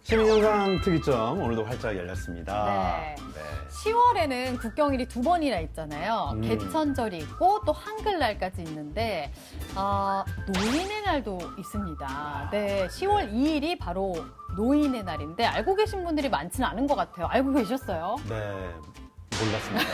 시민영상 특이점 오늘도 활짝 열렸습니다. 네. 10월에는 국경일이 2번이나 있잖아요. 개천절이 있고 또 한글날까지 있는데 노인의 날도 있습니다. 네, 10월 2일이 바로 노인의 날인데 알고 계신 분들이 많지는 않은 것 같아요. 알고 계셨어요? 네, 몰랐습니다.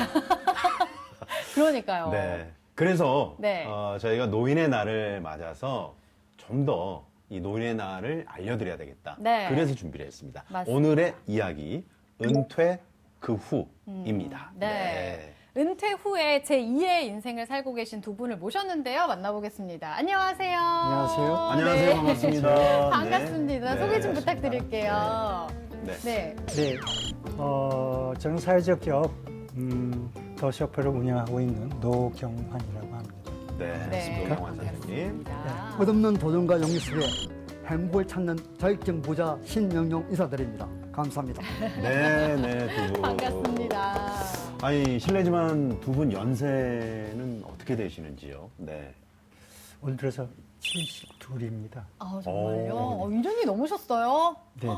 그러니까요. 네, 그래서 네. 저희가 노인의 날을 맞아서 좀 더 이 노인의 날을 알려드려야 되겠다. 네. 그래서 준비를 했습니다. 맞습니다. 오늘의 이야기, 은퇴 그 후입니다. 네. 은퇴 후에 제2의 인생을 살고 계신 두 분을 모셨는데요. 만나보겠습니다. 안녕하세요. 안녕하세요. 안녕하세요. 네. 반갑습니다. 반갑습니다. 네. 소개 좀 네. 부탁드릴게요. 네. 네. 네, 저는 사회적 기업 더쇼프를 운영하고 있는 노경환이라고 합니다. 네. 네. 노경환 선생님. 반갑습니다. 끝없는 도전과 용기 속에 행복을 찾는 자격증 보자 신명용 인사드립니다. 감사합니다. 네, 두 분. 반갑습니다. 아니, 실례지만 두 분 연세는 어떻게 되시는지요? 네. 올 들어서 72입니다. 아, 정말요? 오. 이른이 넘으셨어요? 네,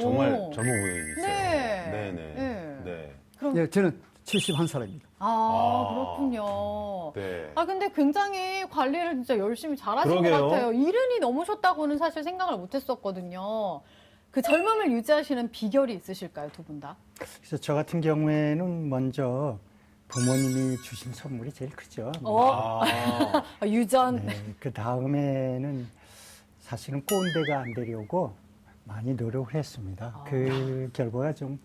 정말 오. 젊어 보이세요. 네. 네. 네. 그럼 예, 저는 71살입니다. 그렇군요. 네. 근데 굉장히 관리를 진짜 열심히 잘하신 것 그러게요. 같아요. 이른이 넘으셨다고는 사실 생각을 못 했었거든요. 그 젊음을 유지하시는 비결이 있으실까요, 두 분 다? 그래서 저 같은 경우에는 먼저 부모님이 주신 선물이 제일 크죠. 유전. 네, 그 다음에는 사실은 꼰대가 안 되려고 많이 노력을 했습니다. 그 결과가 좀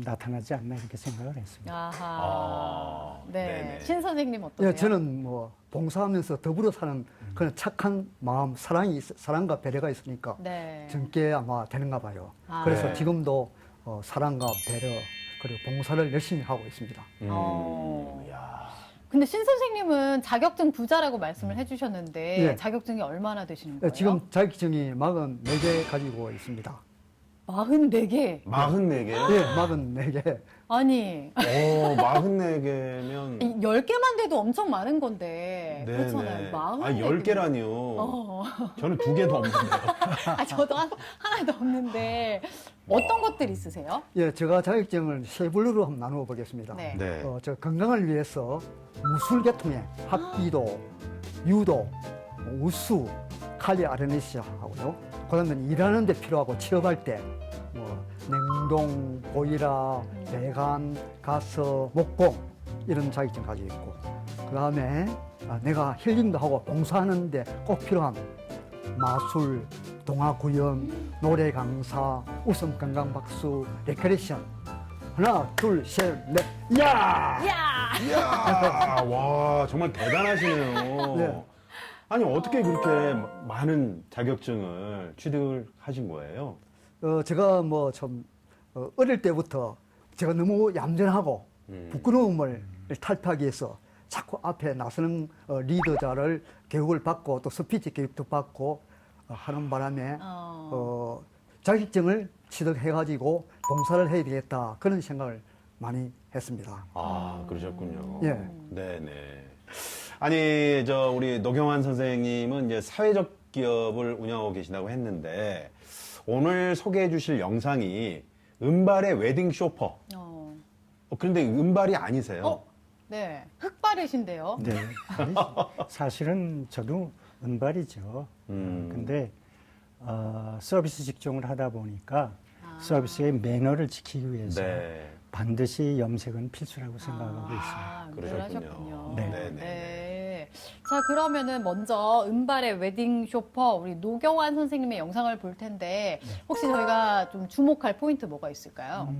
나타나지 않나 이렇게 생각을 했습니다. 아하. 네. 네네. 신 선생님 어떠세요? 예, 저는 뭐 봉사하면서 더불어 사는 그런 착한 마음, 사랑과 배려가 있으니까 네. 젊게 아마 되는가 봐요. 아. 그래서 네. 지금도 사랑과 배려 그리고 봉사를 열심히 하고 있습니다. 야. 근데 신 선생님은 자격증 부자라고 말씀을 해주셨는데 예. 자격증이 얼마나 되시는 예, 거예요? 지금 자격증이 44개 가지고 있습니다. 44개. 44개? 예, 44개. 아니, 44개면. 10개만 돼도 엄청 많은 건데. 네네. 그렇잖아요. 44개. 10개라니요. 저는 2개도 없는데요. 저도 하나도 없는데. 어떤 것들 있으세요? 예, 제가 자격증을 세 분류로 한번 나누어 보겠습니다. 네. 네. 저 건강을 위해서 무술계통의 합기도, 유도, 우수, 칼리 아르네시아 하고요. 그다음에 일하는 데 필요하고 취업할 때 뭐 냉동, 보이라, 배관, 가스, 목공 이런 자격증 가지고 있고 그다음에 내가 힐링도 하고 봉사하는 데 꼭 필요한 마술, 동화 구연, 노래 강사, 웃음 건강 박수, 레크레이션 하나, 둘, 셋, 넷, 야! 이야! 이야, 와, 정말 대단하시네요. 네. 아니, 어떻게 그렇게 많은 자격증을 취득을 하신 거예요? 제가 뭐 좀 어릴 때부터 제가 너무 얌전하고 부끄러움을 탈피하기 위해서 자꾸 앞에 나서는 리더자를 교육을 받고 또 스피치 교육도 받고 하는 바람에 자격증을 취득해가지고 봉사를 해야 되겠다 그런 생각을 많이 했습니다. 그러셨군요. 예. 네네. 아니, 우리 노경환 선생님은 이제 사회적 기업을 운영하고 계신다고 했는데, 오늘 소개해 주실 영상이 은발의 웨딩 쇼퍼. 그런데 은발이 아니세요? 네. 흑발이신데요. 네, 아니, 사실은 저도 은발이죠. 근데 서비스 직종을 하다 보니까 서비스의 매너를 지키기 위해서 네. 반드시 염색은 필수라고 생각하고 있습니다. 그러셨군요. 네. 네네. 네. 자, 그러면은 먼저 은발의 웨딩 쇼퍼 우리 노경환 선생님의 영상을 볼 텐데 혹시 저희가 좀 주목할 포인트 뭐가 있을까요?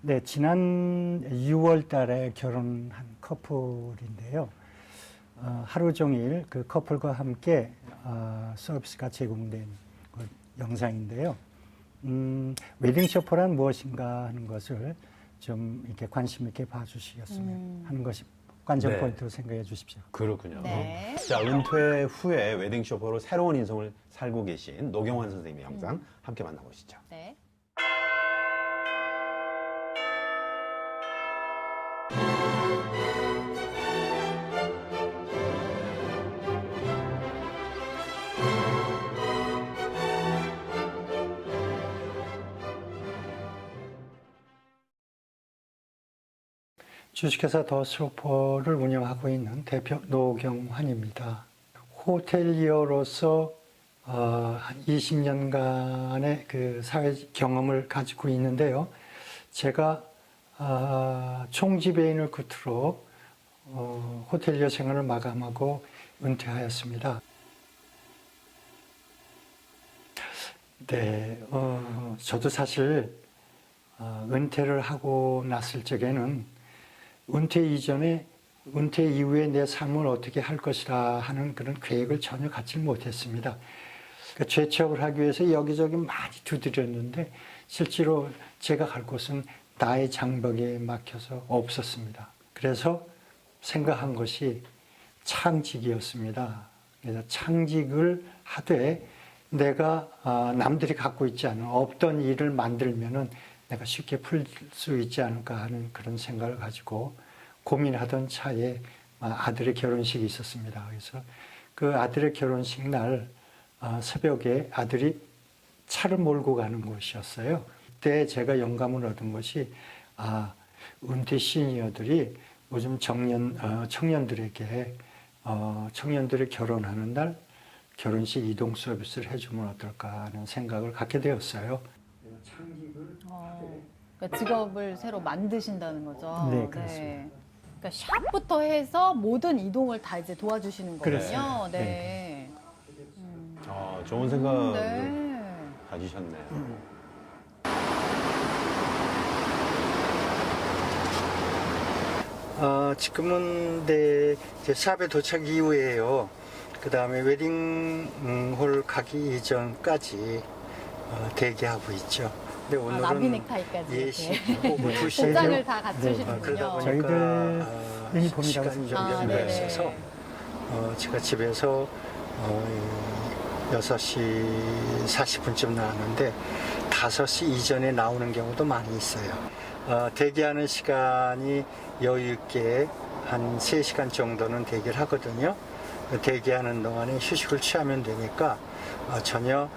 네, 지난 6월 달에 결혼한 커플인데요. 하루 종일 그 커플과 함께 서비스가 제공된 그 영상인데요. 웨딩 쇼퍼란 무엇인가 하는 것을 좀 이렇게 관심 있게 봐주시겠으면 하는 것이 관전 네. 포인트로 생각해 주십시오. 그렇군요. 네. 자, 은퇴 후에 웨딩 쇼퍼로 새로운 인생을 살고 계신 노경환 선생님의 영상 함께 만나보시죠. 네. 주식회사 더쇼퍼를 운영하고 있는 대표 노경환입니다. 호텔리어로서 한 20년간의 그 사회 경험을 가지고 있는데요. 제가 총지배인을 끝으로 호텔리어 생활을 마감하고 은퇴하였습니다. 네, 저도 사실 은퇴를 하고 났을 적에는 은퇴 이후에 내 삶을 어떻게 할 것이라 하는 그런 계획을 전혀 갖지 못했습니다. 그러니까 재취업을 하기 위해서 여기저기 많이 두드렸는데 실제로 제가 갈 곳은 나의 장벽에 막혀서 없었습니다. 그래서 생각한 것이 창직이었습니다. 그래서 창직을 하되 내가 남들이 갖고 있지 않은 없던 일을 만들면은 내가 쉽게 풀 수 있지 않을까 하는 그런 생각을 가지고 고민하던 차에 아들의 결혼식이 있었습니다. 그래서 그 아들의 결혼식 날 새벽에 아들이 차를 몰고 가는 곳이었어요. 그때 제가 영감을 얻은 것이 은퇴 시니어들이 요즘 청년들에게 청년들이 결혼하는 날 결혼식 이동 서비스를 해주면 어떨까 하는 생각을 갖게 되었어요. 그러니까 직업을 새로 만드신다는 거죠. 네, 그렇습니다. 그러니까 샵부터 해서 모든 이동을 다 이제 도와주시는 거군요. 그렇습니다. 네. 좋은 생각을 네. 가지셨네요. 지금은 제 샵에 도착 이후에요. 그 다음에 웨딩홀 가기 이전까지 대기하고 있죠. 근데 오늘은 나비 넥타이까지 예식 이렇게 오후 2시에 복장을 다 갖추시는군요. 그러다 보니까 저희들 유니폼이라고 시간이 좀 아, 연배가 네. 있어서 제가 집에서 6시 40분쯤 나왔는데 5시 이전에 나오는 경우도 많이 있어요. 대기하는 시간이 여유 있게 한 3시간 정도는 대기를 하거든요. 대기하는 동안에 휴식을 취하면 되니까 전혀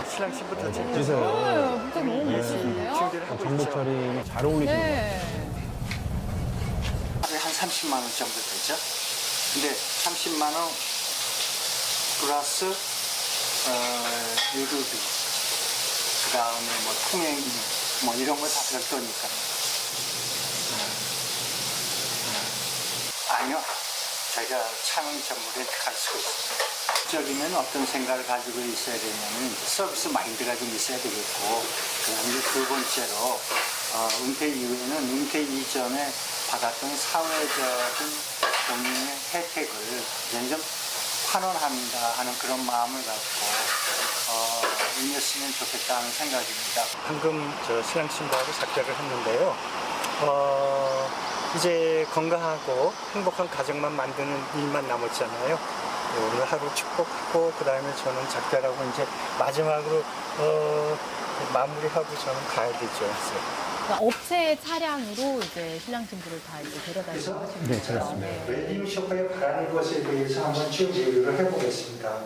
신랑 씨부터 멋지세요. 복장 너무 멋지신데요? 준비를 하고 정복 있죠. 차림이 잘 어울리시는 것 같아요. 네. 하루에 한 30만 원 정도 되죠. 근데 30만 원 플러스 유류비, 그 다음에 뭐 통행 뭐 이런 거 다 별도니까. 아니요, 저희가 차는 전부 렌트할 수가 있습니다. 적이면 어떤 생각을 가지고 있어야 되냐면 서비스 마인드가 좀 있어야 되겠고, 그다음에 두 번째로 은퇴 이후에는 은퇴 이전에 받았던 사회적인 본인의 혜택을 이제 좀 환원한다 하는 그런 마음을 갖고 임했으면 좋겠다는 생각입니다. 방금 저 신랑 신부하고 작별을 했는데요. 이제 건강하고 행복한 가정만 만드는 일만 남았잖아요. 오늘 하루 축복하고 그 다음에 저는 작별하고 이제 마지막으로 마무리하고 저는 가야 되죠. 그러니까 업체 차량으로 이제 신랑 신부를 다 이제 데려다니고 하시는 네, 거죠. 그렇습니다. 웨딩 쇼퍼에 바라는 것에 대해서 한번 쭉 얘기를 해보겠습니다.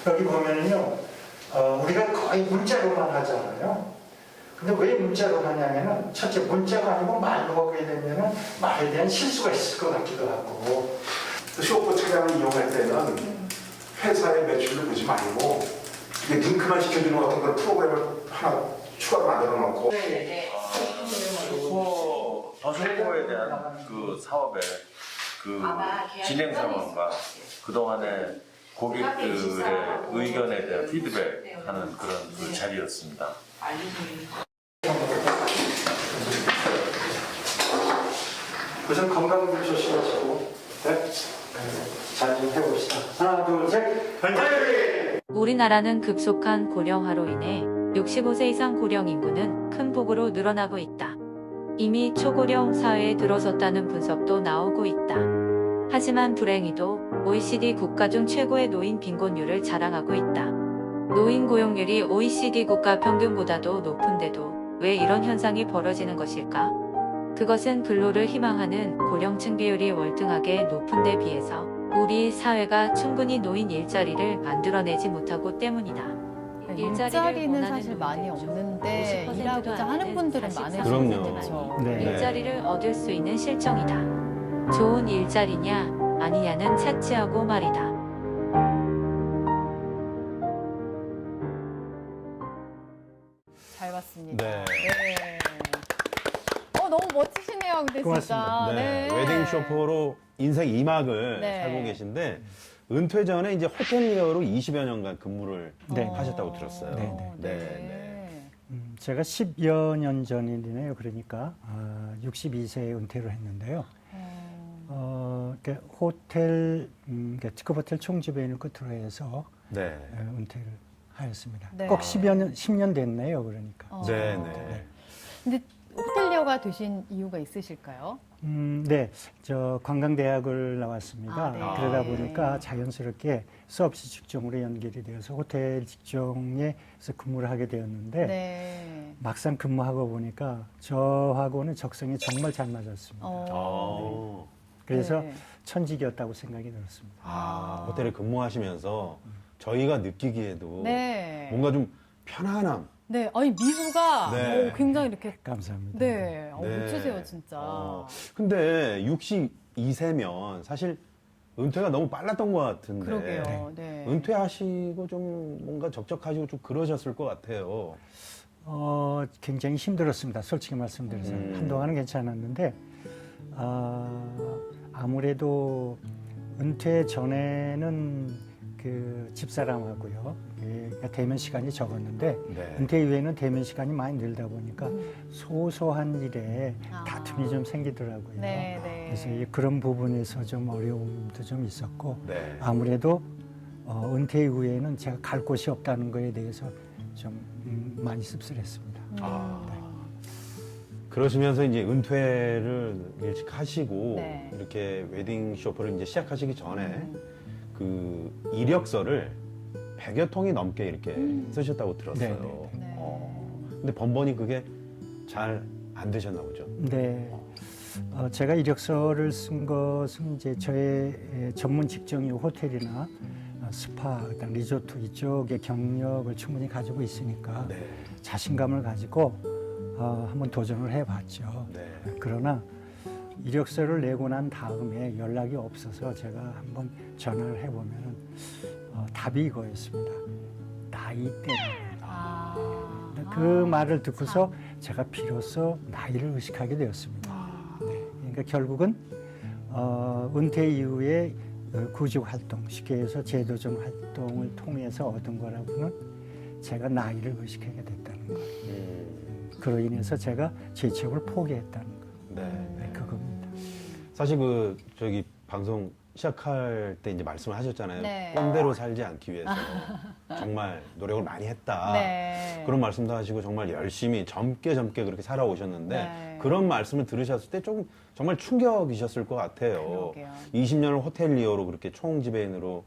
여기 보면은요, 우리가 거의 문자로만 하잖아요. 근데 왜 문자로 하냐면은, 첫째, 문자가 아니고 말로 하게 되면은 말에 대한 실수가 있을 것 같기도 하고. 쇼퍼 차량을 이용할 때는 회사의 매출을 보지 말고 이게 링크만 시켜주는 어떤 그런 프로그램을 하나 추가로 만들어 놓고 더쇼퍼에 대한 그 사업의 그 진행 상황과 그동안의 고객들의 의견에 대한 피드백하는 그런 그 자리였습니다. 우선 건강 좀 조심하시고, 네? 잘 좀 해봅시다. 하나, 둘, 셋, 화이팅! 우리나라는 급속한 고령화로 인해 65세 이상 고령 인구는 큰 폭으로 늘어나고 있다. 이미 초고령 사회에 들어섰다는 분석도 나오고 있다. 하지만 불행히도 OECD 국가 중 최고의 노인 빈곤율을 자랑하고 있다. 노인 고용률이 OECD 국가 평균보다도 높은데도 왜 이런 현상이 벌어지는 것일까? 그것은 근로를 희망하는 고령층 비율이 월등하게 높은 데 비해서 우리 사회가 충분히 노인 일자리를 만들어내지 못하고 때문이다. 일자리는 사실 많이 없는데 50%도 일하고자 안 하는 되는 분들은 44%. 많으시죠. 그럼요. 네. 일자리를 얻을 수 있는 실정이다. 좋은 일자리냐 아니냐는 차치하고 말이다. 잘 봤습니다. 네. 네. 너무 멋지시네요. 근데 고맙습니다. 진짜. 네. 웨딩 쇼퍼로 인생 2막을 네. 살고 계신데 은퇴 전에 이제 호텔리어로 20여 년간 근무를 네. 하셨다고 들었어요. 네, 네. 제가 10여 년 전이네요. 그러니까 62세에 은퇴를 했는데요. 호텔, 특급호텔 총지배인을 끝으로 해서 네. 은퇴를 하였습니다. 네. 꼭 10년 됐네요. 그러니까. 네. 네. 근데 호텔리어가 되신 이유가 있으실까요? 네, 저 관광대학을 나왔습니다. 아, 네. 그러다 보니까 자연스럽게 수업시 직종으로 연결이 되어서 호텔 직종에서 근무를 하게 되었는데 네. 막상 근무하고 보니까 저하고는 적성이 정말 잘 맞았습니다. 그래서 네. 천직이었다고 생각이 들었습니다. 호텔에 근무하시면서 저희가 느끼기에도 네. 뭔가 좀 편안함. 네. 아니, 미소가 네. 굉장히 이렇게. 감사합니다. 네. 네. 멋지세요, 진짜. 근데 62세면 사실 은퇴가 너무 빨랐던 것 같은데. 그러게요. 네. 은퇴하시고 좀 뭔가 적적하시고 좀 그러셨을 것 같아요. 굉장히 힘들었습니다. 솔직히 말씀드려서. 한동안은 괜찮았는데, 아무래도 은퇴 전에는 그 집사람하고요. 그러니까 대면 시간이 적었는데, 네. 은퇴 이후에는 대면 시간이 많이 늘다 보니까 소소한 일에 아. 다툼이 좀 생기더라고요. 네, 네. 그래서 그런 부분에서 좀 어려움도 좀 있었고, 네. 아무래도 은퇴 이후에는 제가 갈 곳이 없다는 거에 대해서 좀 많이 씁쓸했습니다. 그러시면서 이제 은퇴를 일찍 하시고 네. 이렇게 웨딩 쇼퍼를 이제 시작하시기 전에 그 이력서를 100여 통이 넘게 이렇게 쓰셨다고 들었어요. 네, 네, 네. 근데 번번이 그게 잘 안 되셨나 보죠. 네. 제가 이력서를 쓴 것은 이제 저의 전문 직종이 호텔이나 스파, 그다음 리조트 이쪽의 경력을 충분히 가지고 있으니까 네. 자신감을 가지고 한번 도전을 해봤죠. 네. 그러나 이력서를 내고 난 다음에 연락이 없어서 제가 한번 전화를 해보면은 답이 이거였습니다. 나이 때문에. 그 말을 듣고서 제가 비로소 나이를 의식하게 되었습니다. 네. 그러니까 결국은 은퇴 이후에 구직 활동, 쉽게 해서 제도전 활동을 통해서 얻은 거라고는 제가 나이를 의식하게 됐다는 거예요. 그로 인해서 제가 제 취업을 포기했다는 거. 네. 그겁니다. 사실 그 저기 방송 시작할 때 이제 말씀을 하셨잖아요. 네. 꼰대로 살지 않기 위해서 정말 노력을 많이 했다. 네. 그런 말씀도 하시고 정말 열심히 젊게 그렇게 살아오셨는데 네. 그런 말씀을 들으셨을 때 조금 정말 충격이셨을 것 같아요. 그러게요. 20년을 호텔리어로 그렇게 총지배인으로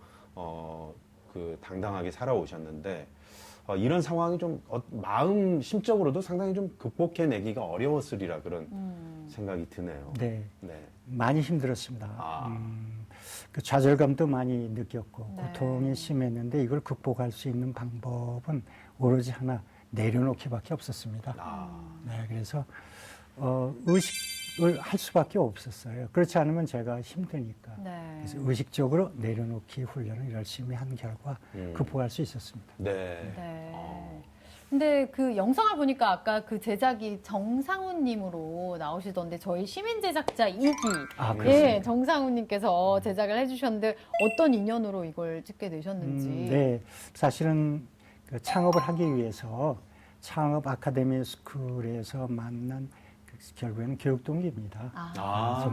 그 당당하게 살아오셨는데 이런 상황이 좀 마음 심적으로도 상당히 좀 극복해내기가 어려웠으리라 그런 생각이 드네요. 네. 네. 많이 힘들었습니다. 아. 그 좌절감도 많이 느꼈고 네. 고통이 심했는데 이걸 극복할 수 있는 방법은 오로지 하나 내려놓기밖에 없었습니다. 네, 그래서 의식을 할 수밖에 없었어요. 그렇지 않으면 제가 힘드니까. 네. 그래서 의식적으로 내려놓기 훈련을 열심히 한 결과 극복할 수 있었습니다. 네. 네. 근데 그 영상을 보니까 아까 그 제작이 정상훈님으로 나오시던데 저희 시민 제작자 2기 아, 예, 그렇습니다. 정상훈님께서 제작을 해주셨는데 어떤 인연으로 이걸 찍게 되셨는지. 네, 사실은 그 창업을 하기 위해서 창업 아카데미 스쿨에서 만난 결국에는 교육 동기입니다.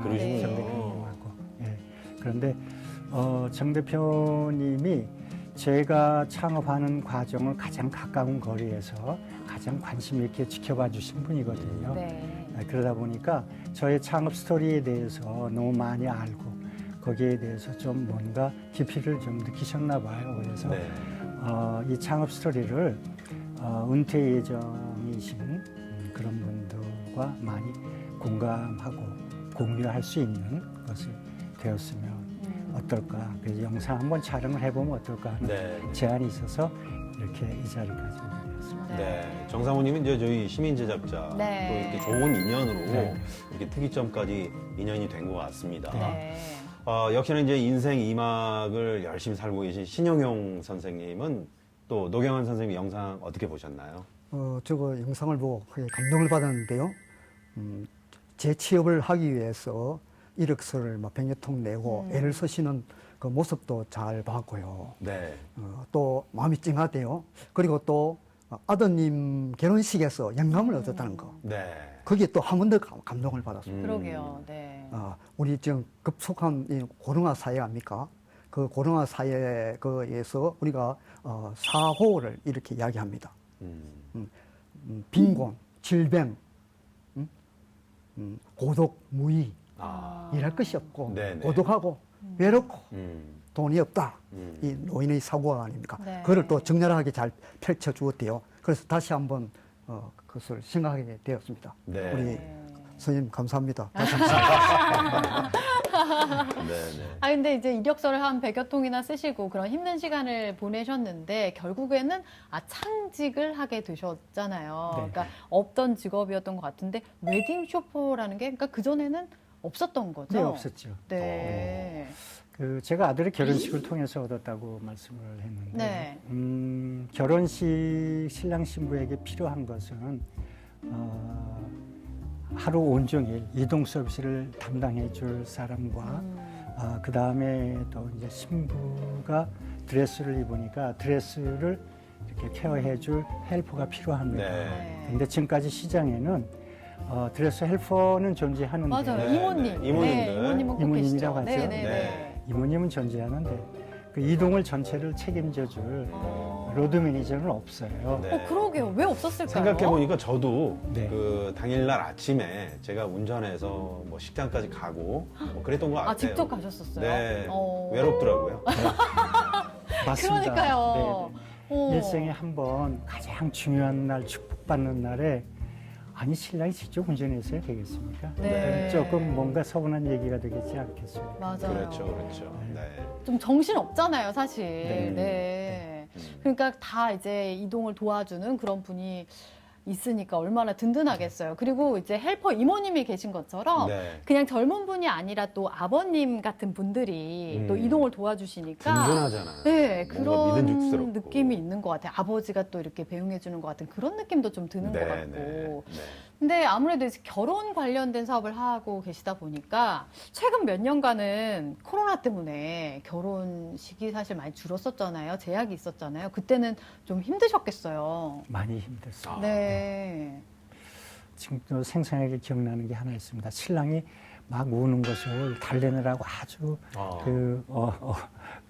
그러시군요. 정 대표님하고. 예. 그런데 정 대표님이 제가 창업하는 과정을 가장 가까운 거리에서 가장 관심 있게 지켜봐 주신 분이거든요. 네. 그러다 보니까 저의 창업 스토리에 대해서 너무 많이 알고 거기에 대해서 좀 뭔가 깊이를 좀 느끼셨나 봐요. 그래서 네. 이 창업 스토리를 은퇴 예정이신 그런 분들과 많이 공감하고 공유할 수 있는 것을 되었으면 어떨까. 그래서 영상 한번 촬영을 해보면 어떨까 하는 네. 제안이 있어서 이렇게 이 자리까지 오게 되었습니다. 네. 정상호님은 이제 저희 시민 제작자 네. 또 이렇게 좋은 인연으로 네. 이렇게 특이점까지 인연이 된 것 같습니다. 네. 역시나 이제 인생 2막을 열심히 살고 계신 신영용 선생님은 또 노경환 선생님 영상 어떻게 보셨나요? 저거 영상을 보고 크게 감동을 받았는데요. 제 취업을 하기 위해서 이력서를 막 100여 통 내고 애를 쓰시는 그 모습도 잘 봤고요. 네. 또 마음이 찡하대요. 그리고 또 아드님 결혼식에서 영감을 얻었다는 거. 네. 거기에 또 한 번 더 감동을 받았습니다. 그러게요. 네. 우리 지금 급속한 이 고령화 사회 아닙니까? 그 고령화 사회에서 우리가 사고를 이렇게 이야기합니다. 빈곤, 질병, 고독, 무의, 아. 일할 것이 없고 네네. 고독하고 외롭고 돈이 없다. 음. 이 노인의 사고가 아닙니까? 네. 그걸 또 적나라하게 잘 펼쳐 주었대요. 그래서 다시 한번 그것을 생각하게 되었습니다. 네. 우리 선생님 감사합니다. 네, 네. 아, 근데 이제 이력서를 한 100여 통이나 쓰시고 그런 힘든 시간을 보내셨는데 결국에는 창직을 하게 되셨잖아요. 네. 그러니까 없던 직업이었던 것 같은데 웨딩 쇼퍼라는 게 그러니까 그전에는 없었던 거죠? 네, 없었죠. 네. 그 제가 아들의 결혼식을 통해서 얻었다고 말씀을 했는데 네. 결혼식 신랑 신부에게 필요한 것은 하루 온종일 이동 서비스를 담당해 줄 사람과 그 다음에 또 이제 신부가 드레스를 입으니까 드레스를 이렇게 케어해 줄 헬퍼가 필요합니다. 네. 근데 지금까지 시장에는 드레스 헬퍼는 존재하는데 맞아요. 네, 이모님. 네. 이모님들. 네, 이모님은 꼭 계시죠. 이모님이라고 하죠. 네, 네, 네. 네. 이모님은 존재하는데 그 이동을 전체를 책임져 줄 로드 매니저는 없어요. 네. 그러게요. 왜 없었을까요? 생각해보니까 저도 네. 그 당일날 아침에 제가 운전해서 뭐 식장까지 가고 뭐 그랬던 것 같아요. 직접 가셨었어요? 네. 어. 외롭더라고요. 맞습니다. 그러니까요. 어. 일생에 한 번 가장 중요한 날 축복받는 날에 아니 신랑이 직접 운전했어야 되겠습니까? 네. 조금 뭔가 서운한 얘기가 되겠지 않겠어요? 맞아요. 그렇죠, 그렇죠. 네. 좀 정신 없잖아요, 사실. 네. 네. 그러니까 다 이제 이동을 도와주는 그런 분이 있으니까 얼마나 든든하겠어요. 그리고 이제 헬퍼 이모님이 계신 것처럼 네. 그냥 젊은 분이 아니라 또 아버님 같은 분들이 또 이동을 도와주시니까 든든하잖아요. 네, 뭔가 그런 믿음직스럽고. 느낌이 있는 것 같아요. 아버지가 또 이렇게 배웅해 주는 것 같은 그런 느낌도 좀 드는 것 같고. 네. 근데 아무래도 이제 결혼 관련된 사업을 하고 계시다 보니까 최근 몇 년간은 코로나 때문에 결혼식이 사실 많이 줄었었잖아요. 제약이 있었잖아요. 그때는 좀 힘드셨겠어요. 많이 힘들었어요. 네. 지금도 생생하게 기억나는 게 하나 있습니다. 신랑이 막 우는 것을 달래느라고 아주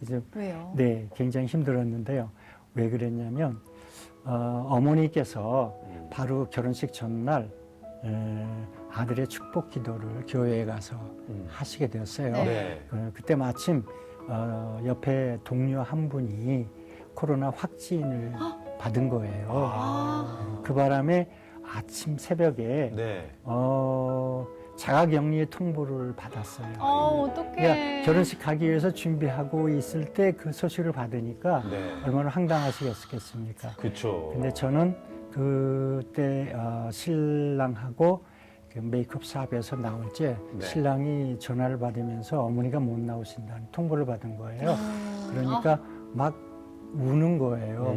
이제 왜요? 네, 굉장히 힘들었는데요. 왜 그랬냐면 어머니께서 바로 결혼식 전날 아들의 축복 기도를 교회에 가서 하시게 되었어요. 네. 네. 그때 마침 옆에 동료 한 분이 코로나 확진을 받은 거예요. 아. 그 바람에 아침 새벽에 네. 자가격리 통보를 받았어요. 어떡해. 그러니까 결혼식 가기 위해서 준비하고 있을 때 그 소식을 받으니까 네. 얼마나 황당하시겠습니까? 그렇죠. 근데 저는 그때 신랑하고 그 메이크업 사업에서 나올 때 네. 신랑이 전화를 받으면서 어머니가 못 나오신다는 통보를 받은 거예요. 그러니까 막 우는 거예요.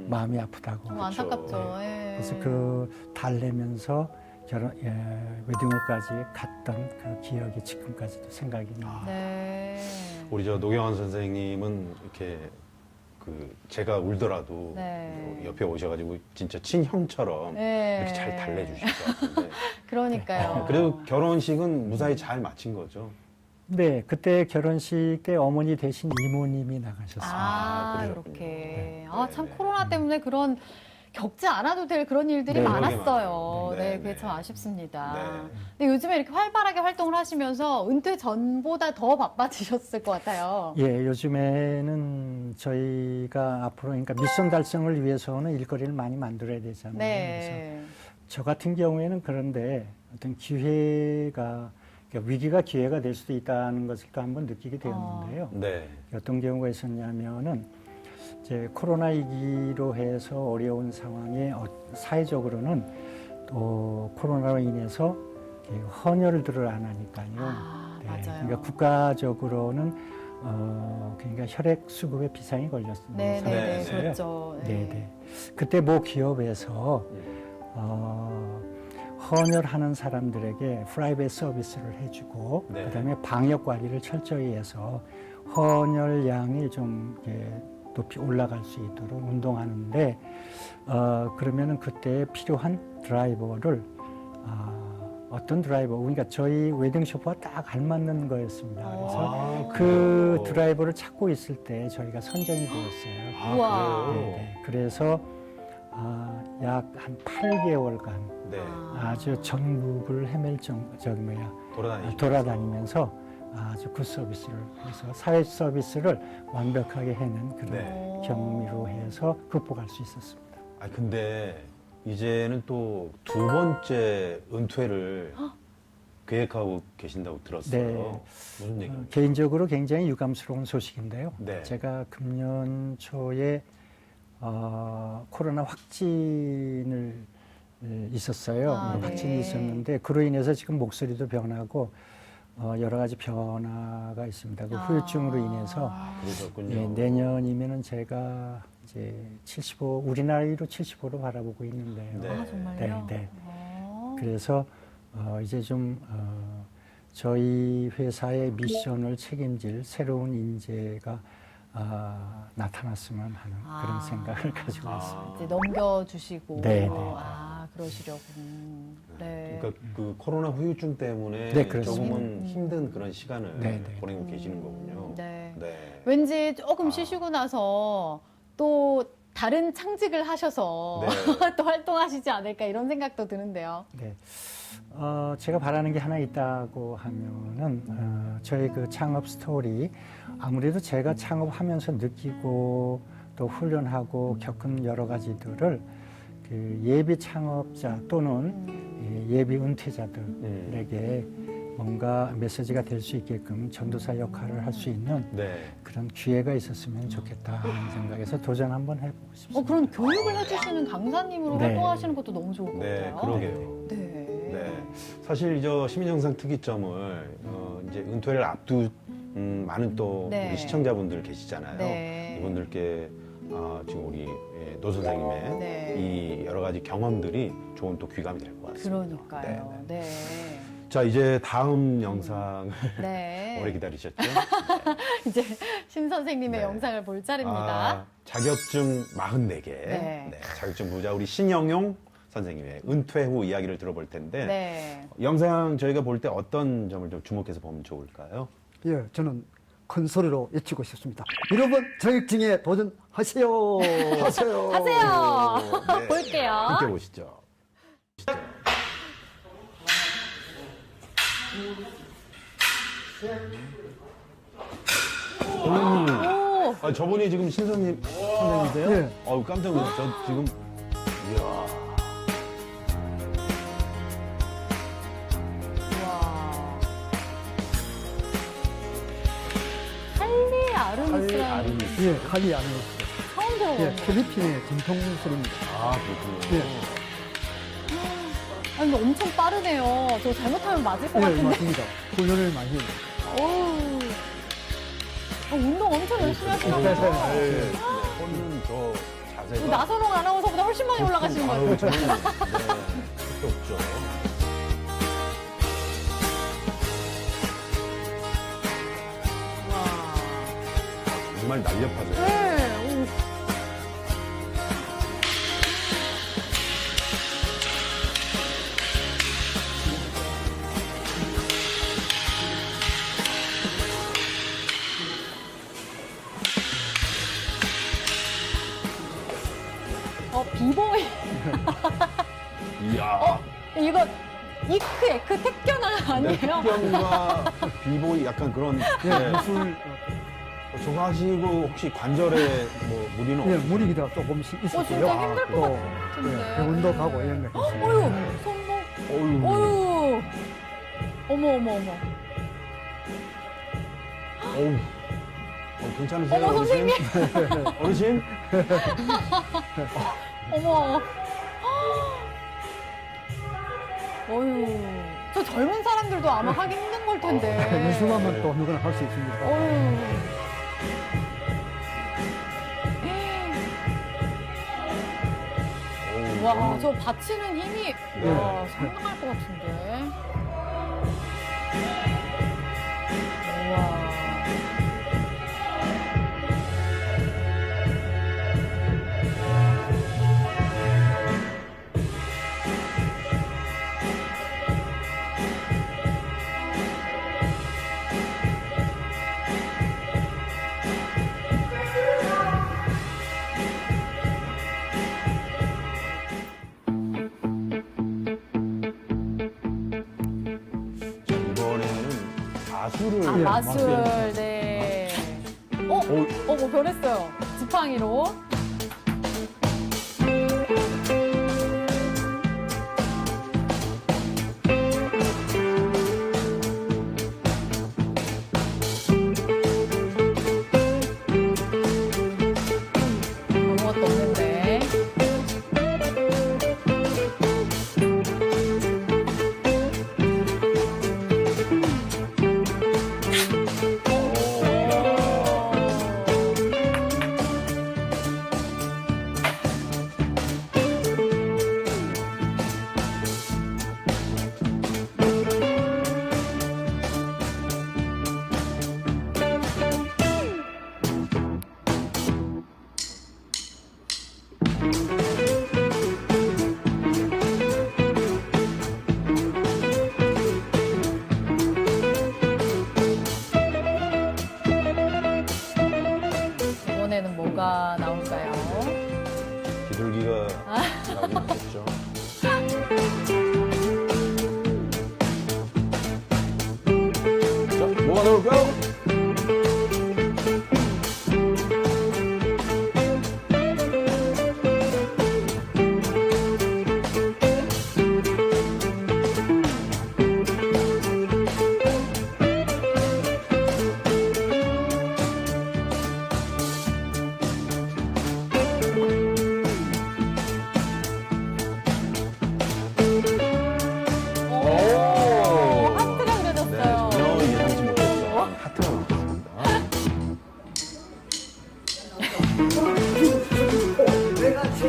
마음이 아프다고. 너무 안타깝죠. 네. 예. 그래서 그 달래면서 웨딩홀까지 갔던 그 기억이 지금까지도 생각이 납니다. 네. 우리 저 노경환 선생님은 이렇게 그 제가 울더라도 네. 옆에 오셔가지고 진짜 친형처럼 네. 이렇게 잘 달래주실 것 같은데. 그러니까요. 그래도 결혼식은 무사히 잘 마친 거죠. 네, 그때 결혼식 때 어머니 대신 이모님이 나가셨어요. 그러셨군요. 이렇게. 네. 참 네. 코로나 때문에 그런 겪지 않아도 될 그런 일들이 네, 많았어요. 그러게 말이에요. 네, 그게 참 아쉽습니다. 네. 근데 요즘에 이렇게 활발하게 활동을 하시면서 은퇴 전보다 더 바빠지셨을 것 같아요. 예, 요즘에는 저희가 앞으로 그러니까 미션 달성을 위해서는 일거리를 많이 만들어야 되잖아요. 그래서 네. 저 같은 경우에는 그런데 어떤 기회가 그러니까 위기가 기회가 될 수도 있다는 것을 또 한번 느끼게 되었는데요. 네. 어떤 경우가 있었냐면은 이제 코로나 위기로 해서 어려운 상황에 사회적으로는 또 코로나로 인해서 헌혈들을 안 하니까요. 아, 맞아요. 그러니까 국가적으로는 그러니까 혈액 수급에 비상이 걸렸습니다. 네네네, 네. 그렇죠. 네네. 그때 모 기업에서 헌혈하는 사람들에게 프라이빗 서비스를 해주고 네. 그다음에 방역 관리를 철저히 해서 헌혈량이 좀 이렇게 높이 올라갈 수 있도록 운동하는데 그러면은 그때 필요한 드라이버를 어떤 드라이버, 그러니까 저희 웨딩 쇼퍼와 딱 알맞는 거였습니다. 그래서 아, 그 그래요? 드라이버를 찾고 있을 때 저희가 선정이 되었어요. 아, 우와. 그래요? 네, 그래서 약 한 8개월간 네. 아주 전국을 돌아다니면서 아주 굿 서비스를 해서 사회 서비스를 완벽하게 해낸 그런 네. 경험으로 해서 극복할 수 있었습니다. 아 근데 이제는 또 두 번째 은퇴를 계획하고 계신다고 들었어요. 네. 무슨 얘기입니까? 개인적으로 굉장히 유감스러운 소식인데요. 네. 제가 금년 초에 코로나 확진을 있었어요. 아, 네. 확진이 있었는데 그로 인해서 지금 목소리도 변하고 여러 가지 변화가 있습니다. 그 후유증으로 인해서 그러셨군요. 예, 내년이면은 제가 이제 75, 우리 나이로 75로 바라보고 있는데요. 네. 아, 정말요? 네, 네. 어. 그래서 이제 좀 저희 회사의 미션을 책임질 새로운 인재가 나타났으면 하는 그런 생각을 가지고 있습니다. 이제 넘겨주시고. 네, 네. 그러시려고. 네. 그러니까 그 코로나 후유증 때문에 네, 그렇습니다. 조금은 힘든 그런 시간을 네, 네. 보내고 계시는 거군요. 네. 네. 왠지 조금 쉬시고 나서 또 다른 창직을 하셔서 네. 또 활동하시지 않을까 이런 생각도 드는데요. 네. 제가 바라는 게 하나 있다고 하면은 저희 그 창업 스토리 아무래도 제가 창업하면서 느끼고 또 훈련하고 겪은 여러 가지들을 그 예비 창업자 또는 예비 은퇴자들에게 뭔가 메시지가 될 수 있게끔 전도사 역할을 할 수 있는 네. 그런 기회가 있었으면 좋겠다 하는 생각에서 도전 한번 해보고 싶습니다. 그런 교육을 해주시는 강사님으로 네. 활동하시는 것도 너무 좋을 것 네, 같아요. 그러게요. 네. 네. 사실 저 시민영상 특이점을 이제 은퇴를 앞둔 많은 또 네. 우리 시청자분들 계시잖아요. 네. 이분들께 지금 우리 노 선생님의 네. 이 여러 가지 경험들이 좋은 또 귀감이 될 것 같습니다. 그러니까요. 네. 자, 이제 다음 영상을 네. 오래 기다리셨죠? 이제 신 선생님의 네. 영상을 볼 차례입니다. 자격증 44개. 네. 자격증 부자 우리 신영용 선생님의 은퇴 후 이야기를 들어볼 텐데 네. 영상 저희가 볼 때 어떤 점을 좀 주목해서 보면 좋을까요? 예, 저는 큰 소리로 외치고 싶습니다. 여러분, 자격증에 도전하세요. 하세요. 하세요. 네. 볼게요. 함께 보시죠. 오. 저분이 지금 선생님이세요? 예. 깜짝 놀랐어요. 저 지금 이야. 와. 할리 아르미스라는 아르미스. 예, 칼리 아르미스. 처음 예, 들어보는 거. 필리핀의 전통술입니다. 그렇군요. 예. 아니, 근데 엄청 빠르네요. 저 잘못하면 맞을 것 예, 같은데. 맞습니다. 훈련을 많이 해요. 어우. 운동 엄청 열심히 하시나 네, 봐요. 손은 저 자세가 나선홍 아나운서보다 훨씬 많이 올라가시는 것 같아요. 저는 끝도 없죠. 정말 날렵하세요. 네. 비보이. 이야. 이거 이크, 에크, 택견아 아니에요? 특경과 비보이 약간 그런 예, 무술, 저거 하시고 혹시 관절에 뭐 무리는 예, 없으세요? 무리기가 조금씩 있었고요. 진짜 힘들 것 또, 같은데. 예, 병원도 가고 이런 거 했어요. 어휴, 손목. 어휴. 어휴. 어머, 어머, 어머. 어휴. 괜찮으세요, 어머, 어르신? 어르신? 어머. 어휴. 저 젊은 사람들도 아마 하기 힘든 걸 텐데. 연습하면 또 누구나 할 수 있습니다. 어휴. 와, 저 받치는 힘이 와, 상당할 것 같은데. 우와. 이번에는 마술을. 아, 예, 마술, 마술. 네. 뭐 변했어요. 지팡이로. 아무것도 없는데. 이번에는 뭐가 나올까요? 비둘기가 나오긴 하겠죠. 자, 뭐가 나올까요? 오, 하트가 네, 그려졌어요. 전혀 예상치 못했던 하트가 나왔습니다.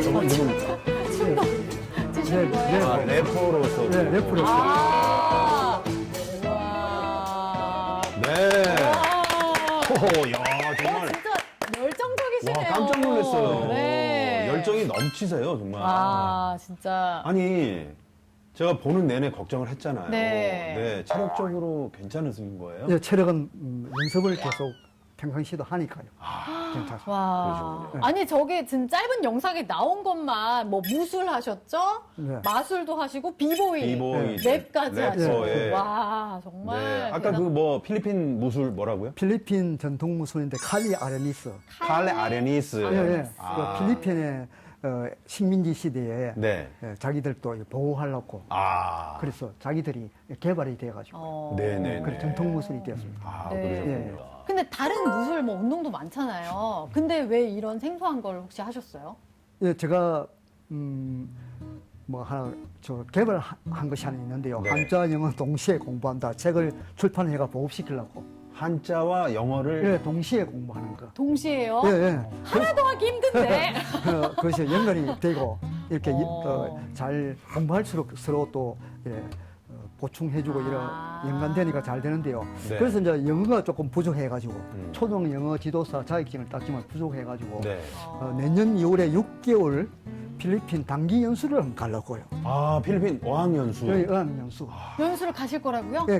저건 누굽니까? 치시는 거예요? 아, 래퍼로서. 네, 래퍼로서. 아, 와. 네. 와. 호호, 야, 정말. 진짜 열정적이시네요. 와, 깜짝 놀랐어요. 네. 열정이 넘치세요, 정말. 아, 진짜. 아니, 제가 보는 내내 걱정을 했잖아요. 네. 체력적으로 괜찮으신 거예요? 예, 체력은 연습을 계속 평상시도 하니까요. 괜찮습니다. 와. 그러시군요. 아니, 저게 지금 짧은 영상에 나온 것만 뭐 무술 하셨죠? 네. 마술도 하시고 비보이, 비보이, 랩까지 래퍼, 하시고. 예. 와, 정말. 네. 아까 그 뭐 필리핀 무술 뭐라고요? 필리핀 전통 무술인데 칼리 아레니스. 칼레 아레니스. 예, 예. 아. 그 필리핀의 식민지 시대에 네. 자기들도 보호하려고 아. 그래서 자기들이 개발이 돼가지고 어. 네네. 그 전통 무술이 되었습니다. 아, 네. 그러셨군요. 근데 다른 무술 뭐 운동도 많잖아요. 근데 왜 이런 생소한 걸 혹시 하셨어요? 예, 제가 뭐 하나 저 개발한 것이 하나 있는데요. 네. 한자 영어 동시에 공부한다. 책을 출판해가 보급시키려고. 한자와 영어를 예, 동시에 공부하는 거. 동시에요? 예, 예. 하나도 하기 힘든데. 그것이 연관이 되고 이렇게 어. 잘 공부할수록 서로 또 예, 보충해주고 이런 아. 연관되니까 잘 되는데요. 네. 그래서 이제 영어가 조금 부족해가지고 음. 초등 영어 지도사 자격증을 땄지만 부족해가지고 네. 내년 2월에 6개월 필리핀 단기 연수를 한번 가려고요. 아, 필리핀 어학연수. 여기 어학연수. 연수를 가실 거라고요? 예,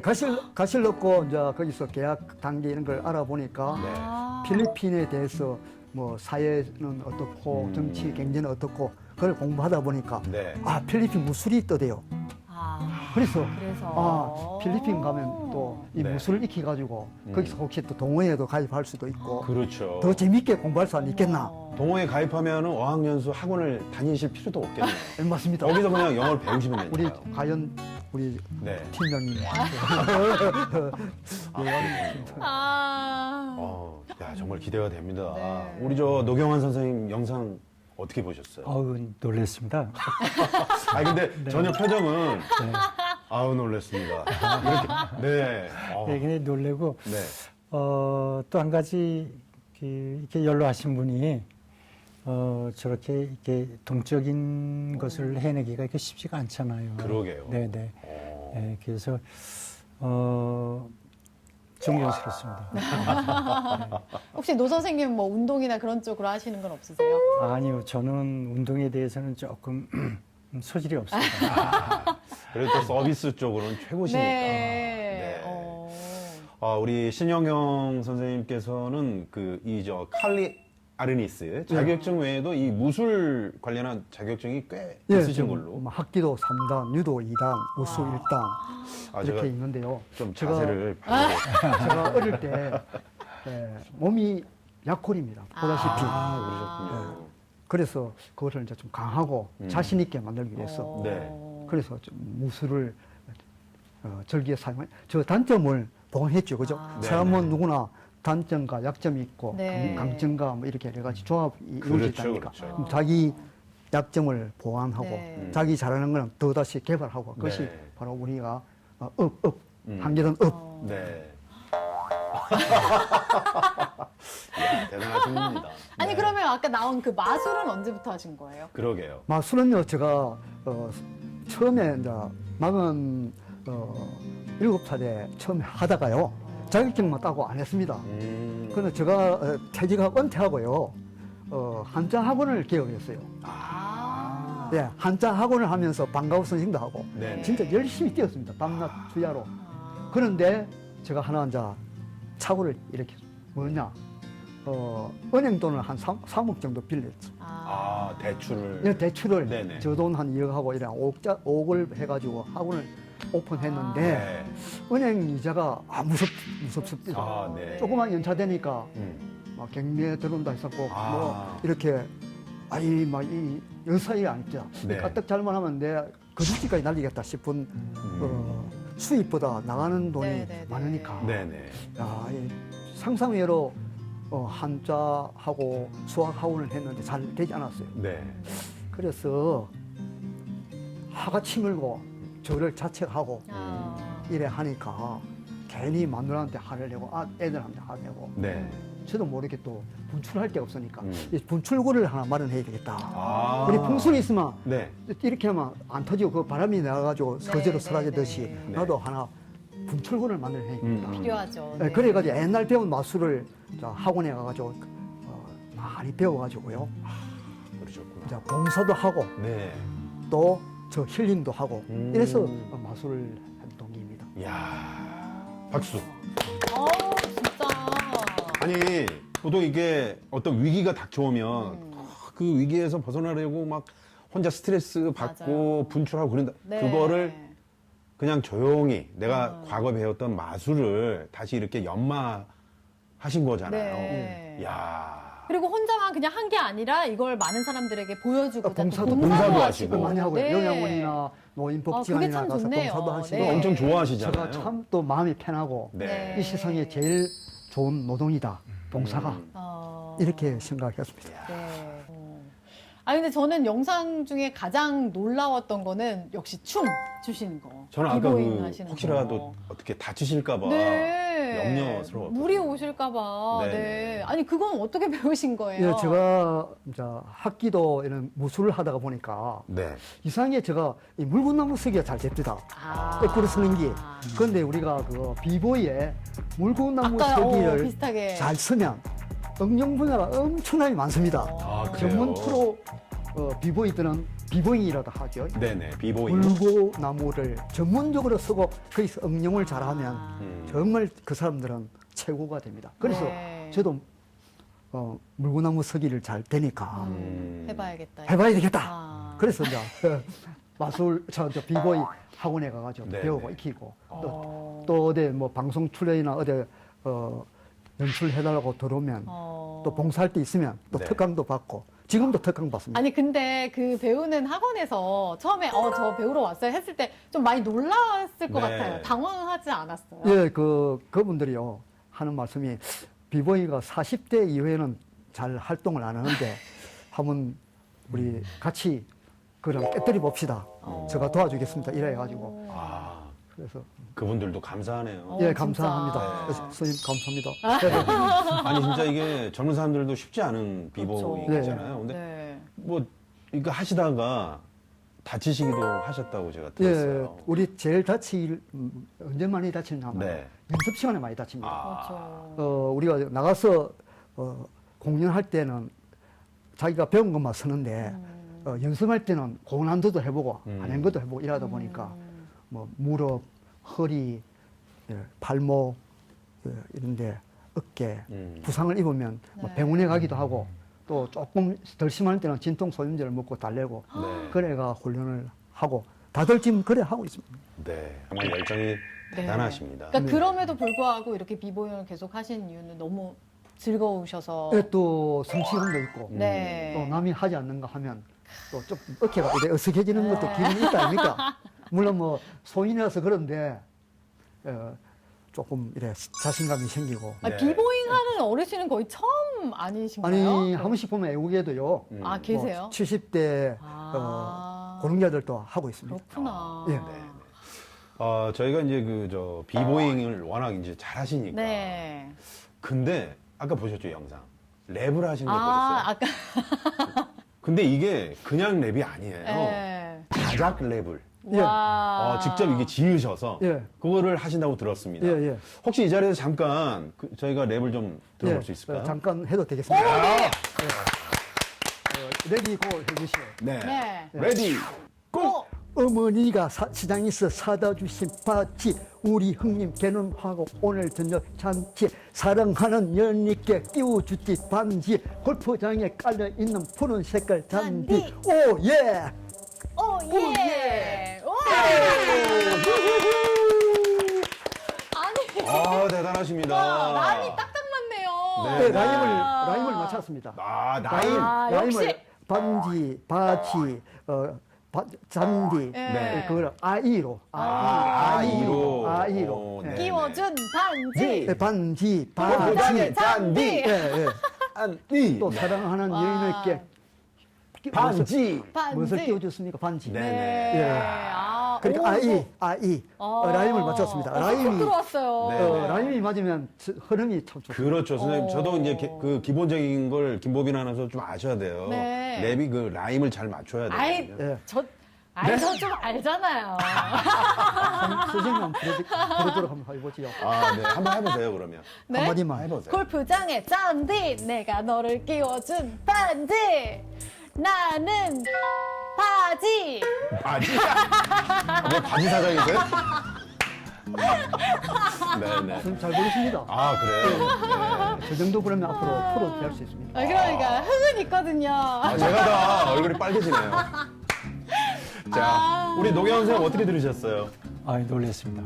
가실놓고 이제 거기서 계약 단계 이런 걸 알아보니까 네. 아. 필리핀에 대해서 뭐 사회는 어떻고 정치 경제는 어떻고 그걸 공부하다 보니까 네. 아 필리핀 무술이 있더대요. 아. 그래서 그래서. 아 필리핀 가면 또 이 네. 무술을 익혀가지고 거기서 혹시 또 동호회도 가입할 수도 있고 그렇죠. 더 재밌게 공부할 수 있겠나? 어. 동호회 가입하면 어학연수 학원을 다니실 필요도 없겠네요. 맞습니다. 거기서 그냥 영어를 배우시면 우리 되니까. 과연 우리 네. 팀장님. 야, 정말 기대가 됩니다. 네. 우리 저 노경환 선생님 영상 어떻게 보셨어요? 놀랬습니다. 근데 전혀 표정은 아우 놀랐습니다. 이렇게 네. 되게 놀래고 네. 또 한 가지 이렇게 연로하신 분이 저렇게 이렇게 동적인 것을 해내기가 이렇게 쉽지가 않잖아요. 그러게요. 네네. 네, 그래서 존경스럽습니다. 혹시 노 선생님 뭐 운동이나 그런 쪽으로 하시는 건 없으세요? 아니요, 저는 운동에 대해서는 조금 소질이 없습니다. 그래도 또 서비스 쪽으로는 최고시니까. 네. 우리 신영영 선생님께서는 이 칼리 아르니스 자격증 외에도 이 무술 관련한 자격증이 꽤 있으신 좀 걸로. 학기도 3단, 유도 2단, 우수 1단 제가 이렇게 있는데요. 좀 제가- 자세를 제가 어릴 때 몸이 약골입니다. 보다시피. 그러셨군요. 그래서 그것을 이제 좀 강하고 자신 있게 만들기 위해서 네. 그래서 좀 무술을 절기에 사용해 저 단점을 보완했죠. 그죠? 아. 사람은 네네. 누구나 단점과 약점이 있고 네. 강점과 뭐 이렇게 여러 가지 조합이 이루어져 그렇죠, 있다니까. 그렇죠. 그럼 자기 약점을 보완하고 네. 자기 잘하는 거는 더다시 개발하고 그것이 네. 바로 우리가 음. 한계는 업. 네. 대단하신 분입니다. 아니 네. 그러면 아까 나온 그 마술은 언제부터 하신 거예요? 그러게요. 마술은요, 제가 처음에 이제 47살에 처음에 하다가요, 자격증만 따고 안 했습니다. 그래서 제가 퇴직하고 은퇴하고요, 한자 학원을 개업했어요. 아. 예, 한자 학원을 하면서 방과후 선생님도 하고, 네. 진짜 열심히 뛰었습니다. 밤낮 주야로. 그런데 제가 하나 이제 착오를 이렇게 뭐냐, 은행 돈을 한 3억 정도 빌렸죠. 대출을. 이 대출을 네네. 저 돈 한 2억 하고 이런 5억을 해가지고 학원을 오픈했는데 네. 은행 이자가 무섭습니다. 네. 조그만 연차되니까 음. 막 경매 들어온다 했었고 아. 뭐 이렇게 막 이 여사이 아니죠. 네. 까딱 잘못하면 내 거두지까지 날리겠다 싶은 수입보다 나가는 돈이 네네네. 많으니까 네네. 야, 이 상상외로 한자하고 수학 학원을 했는데 잘 되지 않았어요. 네. 그래서 화가 치밀고 저를 자책하고 아. 이래 하니까 괜히 마누라한테 화를 내고 애들한테 화를 내고 네. 저도 모르게 또 분출할 게 없으니까 음. 이 분출구를 하나 마련해야 되겠다. 아. 우리 풍선이 있으면 네. 이렇게 하면 안 터지고 그 바람이 나가지고 서재로 사라지듯이 네. 나도 하나 분출구를 만들어야겠다. 필요하죠. 네, 그래가지고 옛날 배운 마술을 학원에 가가지고 많이 배워가지고요. 그러셨구나. 이제 봉사도 하고 네. 또 저 힐링도 하고 음. 이래서 마술을 한 동기입니다. 이야. 박수. 진짜. 아니, 보통 이게 어떤 위기가 닥쳐오면 그 위기에서 벗어나려고 막 혼자 스트레스 받고 맞아요. 분출하고 그런다. 네. 그거를 그냥 조용히 내가 과거 배웠던 마술을 다시 이렇게 연마하신 거잖아요. 네. 이야. 그리고 혼자만 그냥 한 게 아니라 이걸 많은 사람들에게 보여주고 봉사도 하시고. 많이 하고요. 네. 요양원이나 그게 노인복지관이나 참 가서 좋네요. 봉사도 하시고 네. 엄청 좋아하시잖아요. 제가 참 또 마음이 편하고 네. 이 세상에 제일 좋은 노동이다. 봉사가 이렇게 생각했습니다. 네. 근데 저는 영상 중에 가장 놀라웠던 거는 역시 춤 추시는 거. 저는 아까 비보잉 하시는 혹시라도 거. 어떻게 다치실까봐 네. 염려스러웠거든요. 물이 오실까봐. 네. 네. 아니 그건 어떻게 배우신 거예요? 예, 제가 이제 학기도 이런 무술을 하다가 보니까 네. 이상하게 제가 이 물구나무 서기가 잘 됩니다. 아. 거꾸로 서는 게. 그런데 우리가 그 비보이에 물구나무 아까 서기를 비슷하게. 잘 쓰면 응용 분야가 엄청나게 많습니다. 아, 그래요? 전문 프로 비보이들은 비보잉이라고 하죠. 네네. 비보잉. 물구나무를 전문적으로 쓰고 거기서 응용을 잘하면 음. 정말 그 사람들은 최고가 됩니다. 그래서 네. 저도 물구나무 서기를 잘 되니까 해봐야겠다. 해봐야 되겠다. 아. 그래서 이제 마술 저 비보이 학원에 가가지고 네네. 배우고 익히고 또 어디 뭐 방송 출연이나 어디 연출해달라고 들어오면 또 봉사할 때 있으면 또 네. 특강도 받고 지금도 특강 받습니다. 아니 근데 그 배우는 학원에서 처음에 저 배우러 왔어요 했을 때 좀 많이 놀랐을 것 네. 같아요. 당황하지 않았어요? 예, 그분들이요 하는 말씀이 비보이가 40대 이후에는 잘 활동을 안 하는데 한번 우리 같이 그럼 깨뜨려 봅시다. 제가 도와주겠습니다. 이래가지고 아, 그래서 그분들도 감사하네요. 진짜. 예 감사합니다. 선생님 감사합니다. 아니 진짜 이게 젊은 사람들도 쉽지 않은 그렇죠. 비보이잖아요. 근데 네. 뭐 이거 하시다가 다치시기도 하셨다고 제가 예, 들었어요. 우리 제일 언제 많이 다치냐면 네. 연습 시간에 많이 다칩니다. 아, 그렇죠. 우리가 나가서 공연할 때는 자기가 배운 것만 쓰는데 연습할 때는 고난도도 해보고 안 한 것도 해보고 이러다 보니까 뭐 무릎, 허리, 예, 발목 이런데 어깨 부상을 입으면 뭐 네. 병원에 가기도 하고 또 조금 덜 심할 때는 진통 소염제를 먹고 달래고 네. 그래가 훈련을 하고 다들 지금 그래 하고 있습니다. 네. 정말 열정이 대단하십니다. 그러니까 그럼에도 불구하고 이렇게 비보이를 계속 하신 이유는 너무 즐거우셔서. 예, 또 성취감도 있고 네. 또 남이 하지 않는가 하면 또 좀 어깨가 이래 어색해지는 것도 기분이 있다 아닙니까? 물론 뭐 소인이라서 그런데 조금 이래 자신감이 생기고 아니, 네. 비보잉 하는 어르신은 거의 처음 아니신가요? 아니 한 번씩 보면 외국에도요 아 계세요? 뭐 70대 아. 고령자들도 하고 있습니다. 그렇구나. 예. 저희가 이제 비보잉을 워낙 이제 잘 하시니까. 네. 근데 아까 보셨죠, 영상. 랩을 하시는 거 아, 보셨어요? 아까. 근데 이게 그냥 랩이 아니에요. 네. 자작 랩을 예. 와. 직접 이게 지으셔서 예. 그거를 하신다고 들었습니다. 예, 예. 혹시 이 자리에서 잠깐 저희가 랩을 좀 들어볼 예, 수 있을까요? 잠깐 해도 되겠습니다. 아, 레디 고 해주시오. 네. 네. 레디. 고! 어머니가 시장에서 사다 주신 바지 우리 형님 개는하고 오늘 저녁 잔치 사랑하는 연희께 끼워주지 반지 골프장에 깔려있는 푸른 색깔 잔디 오예 오, 예! 오! 아니, 아, 대단하십니다. 와, 라임이 딱딱 맞네요. 네, 라임을 맞췄습니다. 아, 나임. 아, 역시. 라임을 반지 바지 잔디 네. 그걸 아이로 아이로. 아이로 네. 끼워준 반지. 네, 반지 골프장에 바지 잔디. 예, 예. 안디. 또 사랑하는 여인에게 반지. 무엇을 반지. 끼워줬습니까? 반지. 네. 네. 예. 아, 그러니까 오, 라임을 맞췄습니다. 쏙 들어왔어요. 네. 라임이 맞으면 흐름이 참 좋죠. 그렇죠, 선생님. 저도 이제 그 기본적인 걸 김보빈 아나운서 좀 아셔야 돼요. 네. 랩이 그 라임을 잘 맞춰야 돼요. 아이, 예. 저 좀 알잖아요. 선생님 한번 부르도록 한번 해보지요. 아, 네. 한번 해보세요, 그러면. 네? 한마디만 해보세요. 골프장에 잔디, 내가 너를 끼워준 반지. 나는 바지. 바지? 뭐 바지 사장이세요? 네네. 선생님 잘 부르십니다. 아, 그래요? 네. 그 정도 부르면 앞으로 프로 될 수 있습니다. 아, 그러니까 흥은 있거든요. 아, 제가 다 얼굴이 빨개지네요. 자, 우리 노경원 선생님 어떻게 들으셨어요? 아이 놀랐습니다.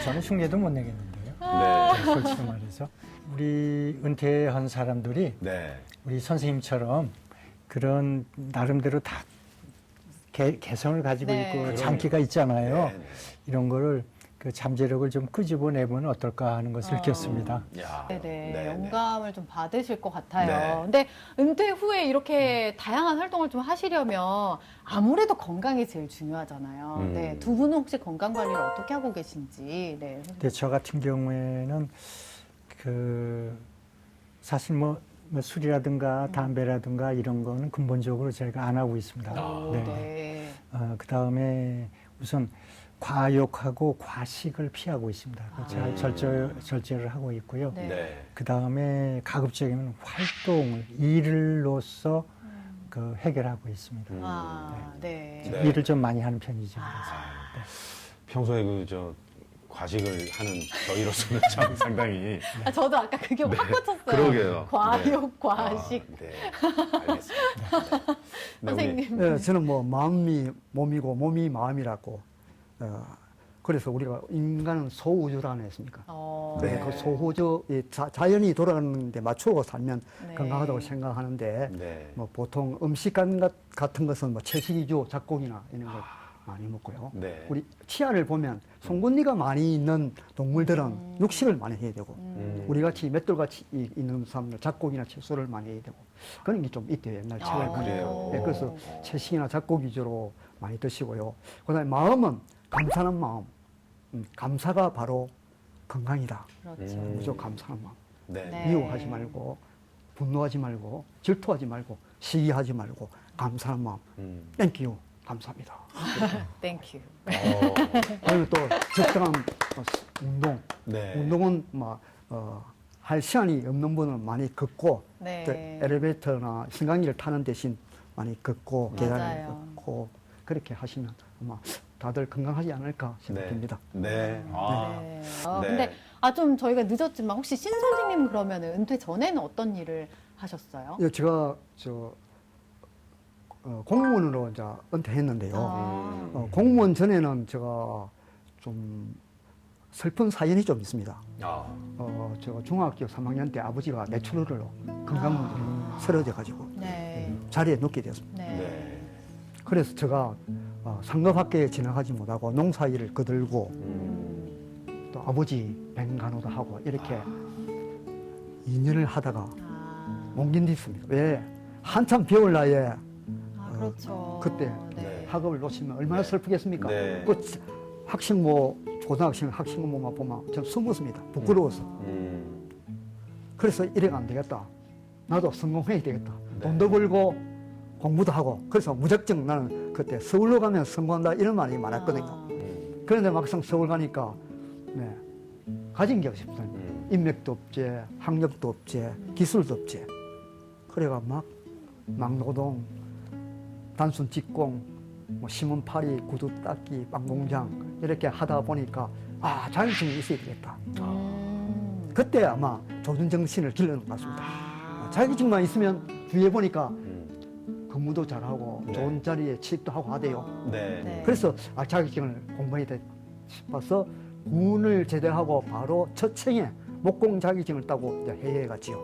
저는 흉내도 못 내겠는데요. 네. 솔직히 말해서 우리 은퇴한 사람들이 네. 우리 선생님처럼 그런 나름대로 다 개성을 가지고 네. 있고 그럼요. 장기가 있잖아요. 네, 네. 이런 거를 그 잠재력을 좀 끄집어내면 어떨까 하는 것을 느꼈습니다. 야. 네네, 영감을 좀 받으실 것 같아요. 네. 근데 은퇴 후에 이렇게 다양한 활동을 좀 하시려면 아무래도 건강이 제일 중요하잖아요. 네, 두 분은 혹시 건강 관리를 어떻게 하고 계신지. 네. 근데 저 같은 경우에는 그 사실 뭐 술이라든가 담배라든가 이런 거는 근본적으로 제가 안 하고 있습니다. 네. 그 다음에 우선 과욕하고 과식을 피하고 있습니다. 제가 절제를 하고 있고요. 네. 네. 그 다음에 가급적이면 활동을 일로서 그 해결하고 있습니다. 아, 네. 네. 일을 좀 많이 하는 편이죠. 평소에 과식을 하는 저희로서는 참 상당히. 아, 저도 아까 그게 확 꽂혔어요. 그러게요. 과욕, 과식. 아, 네. 알겠습니다. 네. 네, 우리 선생님. 네, 저는 뭐 마음이 몸이고 몸이 마음이라고 그래서 우리가 인간은 소우주라 안 했습니까? 네. 그 소우주, 자연이 돌아가는데 맞추고 살면 네. 건강하다고 생각하는데, 네. 뭐 보통 음식간 같은 것은 뭐 채식이죠, 잡고기나 이런 걸 많이 먹고요. 네. 우리 치아를 보면 송곳니가 많이 있는 동물들은 육식을 많이 해야 되고, 우리 같이 맷돌같이 있는 사람들 잡고기나 채소를 많이 해야 되고, 그런 게 좀 있대요, 옛날 책을 보면. 그래요? 네, 그래서 채식이나 잡고기 위주로 많이 드시고요. 그다음에 마음은 감사하는 마음, 감사가 바로 건강이다. 그렇죠. 무조건 감사하는 마음. 네. 네. 미워하지 말고, 분노하지 말고, 질투하지 말고, 시기하지 말고, 감사하는 마음. 땡큐, 감사합니다. 땡큐. 그리고 또 적당한 운동. 네. 운동은 할 시간이 없는 분은 많이 걷고, 네. 또 엘리베이터나 승강기를 타는 대신 많이 걷고, 계단을 맞아요. 걷고, 그렇게 하시면 아마 다들 건강하지 않을까 생각됩니다. 네. 아. 네. 네. 근데 좀 저희가 늦었지만 혹시 신 선생님 그러면 은퇴 전에는 어떤 일을 하셨어요? 예, 제가 공무원으로 이제 은퇴했는데요. 아. 공무원 전에는 제가 좀 슬픈 사연이 좀 있습니다. 제가 중학교 3학년 때 아버지가 뇌출혈로 건강문제로 쓰러져가지고 네. 자리에 눕게 되었습니다. 네. 네. 그래서 제가 상급학교에 진학하지 못하고 농사일을 거들고 또 아버지 뱅간호도 하고 이렇게 2년을 하다가 못 견디습니다. 왜? 한참 배울 나이에 그렇죠. 그때 네. 학업을 놓치면 얼마나 슬프겠습니까? 네. 그 학생모, 고등학생 학생모만 보면 전 숨었습니다. 부끄러워서. 그래서 이래가 안 되겠다. 나도 성공해야 되겠다. 네. 돈도 벌고 공부도 하고. 그래서 무작정 나는 그때 서울로 가면 성공한다 이런 말이 많았거든요. 그런데 막상 서울 가니까 네, 가진 게 없습니다. 인맥도 없지, 학력도 없지, 기술도 없지. 그래가 막 막노동, 단순 직공, 뭐 심은파리, 구두 닦기, 빵 공장 이렇게 하다 보니까 자격증이 있어야 되겠다. 그때 아마 조준 정신을 길러는 것 같습니다. 자격증만 있으면 주위에 보니까 근무도 잘하고 네. 좋은 자리에 취직도 하고 하대요. 네. 네. 그래서 자격증을 공부해야 돼 싶어서 군을 제대하고 바로 첫 생에 목공 자격증을 따고 이제 해외에 갔지요.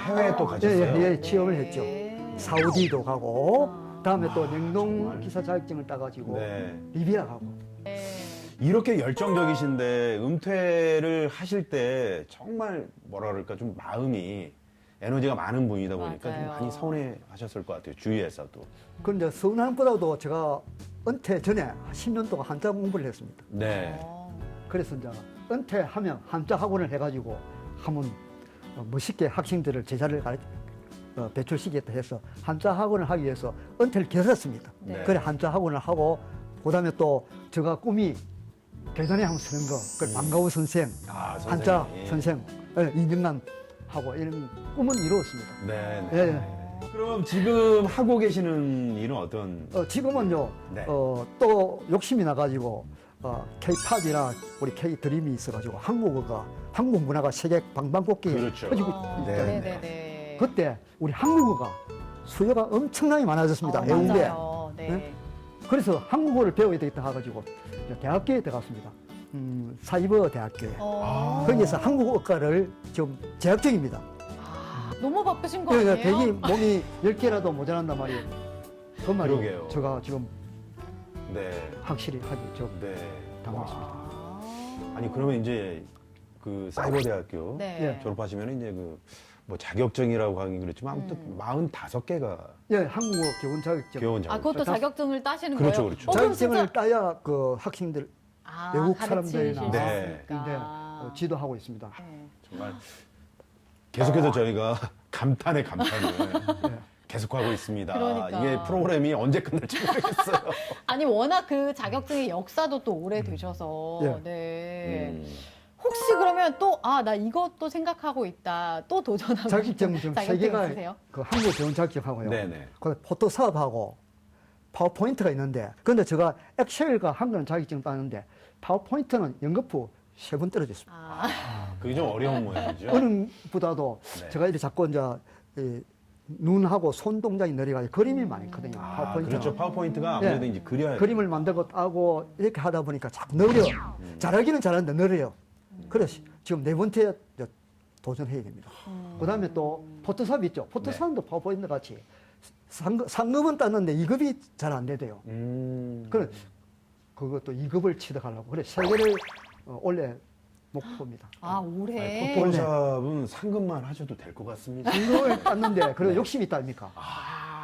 해외에 또 가셨어요? 해외에 취업을 네. 했죠. 사우디도 가고 다음에 또 냉동 정말. 기사 자격증을 따가지고 네. 리비아 가고. 네. 이렇게 열정적이신데 은퇴를 하실 때 정말 뭐라 그럴까 좀 마음이 에너지가 많은 분이다 보니까 좀 맞아요. 많이 서운해 하셨을 것 같아요. 주위에서도. 그런데 서운함보다도 제가 은퇴 전에 10년 동안 한자 공부를 했습니다. 네. 그래서 이제 은퇴하면 한자 학원을 해가지고 한번 멋있게 학생들을 제자를 배출시키겠다 해서 한자 학원을 하기 위해서 은퇴를 계획했습니다. 네. 그래 한자 학원을 하고 그다음에 또 제가 꿈이 계단에 한번 서는 거, 그 반가운 선생, 한자 선생 2년간 하고 이런 꿈은 이루었습니다. 네. 예, 네. 그럼 지금 하고 계시는 일은 어떤? 지금은요, 네. 또 욕심이 나가지고, K-팝이나 우리 K-드림이 있어가지고 한국 문화가 세계 방방곡곡에 그렇죠. 퍼지고 네. 있다. 네네네. 그때 우리 한국어가 수요가 엄청나게 많아졌습니다. 외국에. 맞아요. 네. 네? 그래서 한국어를 배워야 되겠다 해가지고 대학교에 들어갔습니다. 사이버 대학교에. 거기에서 한국어과를 지금 재학 중입니다. 너무 바쁘신 거 그러니까 아니에요? 대기 몸이 10개라도 모자란단 말이에요. 그 말이 그러게요. 제가 지금 네. 확실히 하기 좀 네. 당황했습니다. 아니 그러면 이제 그 사이버 대학교 네. 졸업하시면 이제 그 뭐 자격증이라고 하긴 그렇지만 아무튼 45개가 예, 한국어 교원 자격증. 교원 자격증. 그것도 자격증을 따시는 그렇죠, 거예요? 그렇죠. 그럼 자격증을 진짜- 따야 그 학생들 외국 가르치실 사람들이나 수 네. 있으니까. 이제 지도하고 있습니다. 네. 정말 계속해서 저희가 감탄의 감탄을 예. 계속하고 있습니다. 그러니까. 이게 프로그램이 언제 끝날지 모르겠어요. 아니 워낙 그 자격증의 역사도 또 오래되셔서 예. 네. 혹시 그러면 또 나 이것도 생각하고 있다. 또 도전하고 자격증 싶은 좀 자격증 3개가 있으세요? 그 한국어 교원 자격증하고요. 네네. 그 포토샵하고 파워포인트가 있는데 근데 제가 엑셀과 한글은 자격증 따는데 파워포인트는 연거푸 3번 떨어졌습니다. 그게 좀 어려운 모양이죠. 은행보다도 네. 제가 이렇게 자꾸 이제 눈하고 손 동작이 느려가지고 그림이 많이 있거든요. 아, 파워포인트는. 그렇죠. 파워포인트가 아무래도 네. 이제 그려야 돼요. 그림을 만들고 따고 이렇게 하다 보니까 자꾸 느려. 잘하기는 잘하는데 느려요. 그래서 지금 네 번째 도전해야 됩니다. 그 다음에 또 포토샵 있죠. 포토샵도 파워포인트 같이 상급은 땄는데 2급이 잘 안 되대요. 그래 그것도 2급을 취득하려고. 그래 세 개를 올해 목표입니다. 아, 올해. 포토샵은 상금만 하셔도 될 것 같습니다. 상급을 땄는데 그래 네. 욕심이 있다 아닙니까?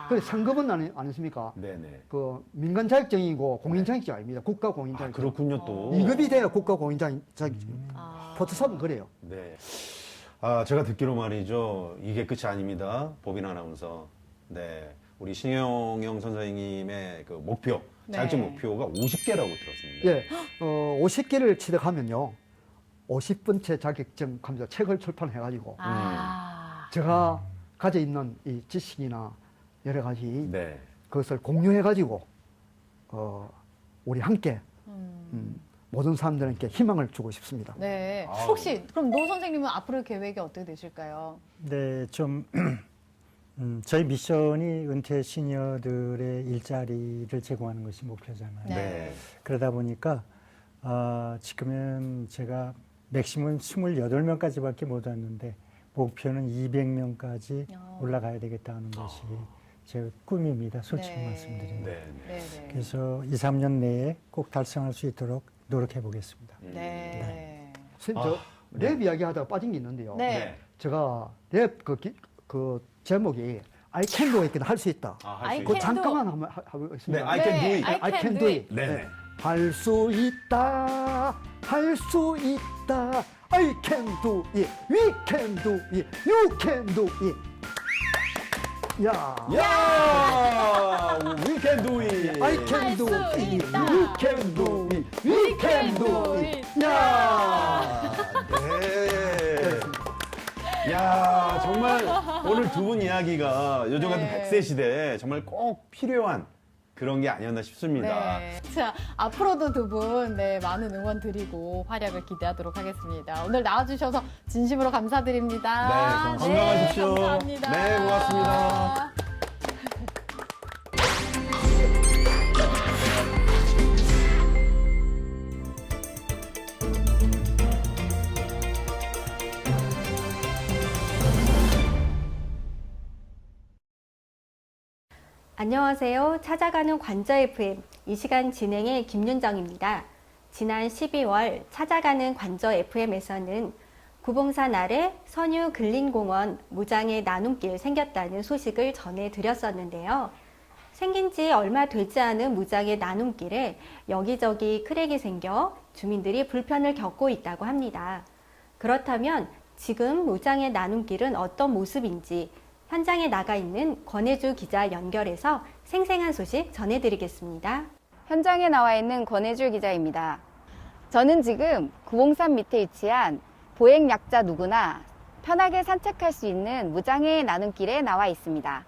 그래 상급은 안 했습니까? 네네. 그 민간 자격증이고 공인 자격증 아닙니다. 국가 공인 아, 자격증. 그렇군요 또. 2급이 돼야 국가 공인 자격증. 아. 포토샵은 그래요. 네. 아, 제가 듣기로 말이죠. 이게 끝이 아닙니다. 보빈 아나운서. 네. 우리 신영영 선생님의 그 목표, 네. 자격증 목표가 50개라고 들었습니다. 예, 50개를 취득하면요. 50번째 자격증 하면서 책을 출판해가지고 아. 제가 가져 있는 이 지식이나 여러 가지 네. 그것을 공유해가지고 우리 함께 음. 모든 사람들에게 희망을 주고 싶습니다. 네. 아우. 혹시 그럼 노 선생님은 앞으로 계획이 어떻게 되실까요? 네, 좀 저희 미션이 은퇴 시니어들의 일자리를 제공하는 것이 목표잖아요. 네. 네. 그러다 보니까 지금은 제가 맥시멈 28명까지밖에 못 왔는데 목표는 200명까지 올라가야 되겠다는 것이 제 꿈입니다. 솔직히 네. 말씀드리면. 네. 네, 네. 그래서 2, 3년 내에 꼭 달성할 수 있도록 노력해 보겠습니다. 네. 선생님, 저 랩 이야기 하다가 빠진 게 있는데요. 네. 제가 랩 그 제목이 I can do it, 할 수 있다. 아, I 할수 그 can 있죠. 잠깐만 한번 하겠습니다. 네, I can do it. I can do it. 네. 할 수 있다, 할 수 있다. I can do it, we can do it, you can do it. 야, 야! We can do it. I can 할 do 수 it, 있다. you can do it, we can do it. 야, 네. 야, 정말 오늘 두 분 이야기가 요즘 같은 네. 100세 시대에 정말 꼭 필요한 그런 게 아니었나 싶습니다. 네. 자, 앞으로도 두 분, 네, 많은 응원 드리고 활약을 기대하도록 하겠습니다. 오늘 나와주셔서 진심으로 감사드립니다. 네, 건강하십시오. 감사합니다. 네, 고맙습니다. 안녕하세요. 찾아가는 관저 FM 이 시간 진행의 김윤정입니다. 지난 12월 찾아가는 관저 FM에서는 구봉산 아래 선유 근린공원 무장의 나눔길 생겼다는 소식을 전해드렸었는데요. 생긴 지 얼마 되지 않은 무장의 나눔길에 여기저기 크랙이 생겨 주민들이 불편을 겪고 있다고 합니다. 그렇다면 지금 무장의 나눔길은 어떤 모습인지 현장에 나가 있는 권혜주 기자 연결해서 생생한 소식 전해드리겠습니다. 현장에 나와 있는 권혜주 기자입니다. 저는 지금 구봉산 밑에 위치한 보행약자 누구나 편하게 산책할 수 있는 무장의 나눔길에 나와 있습니다.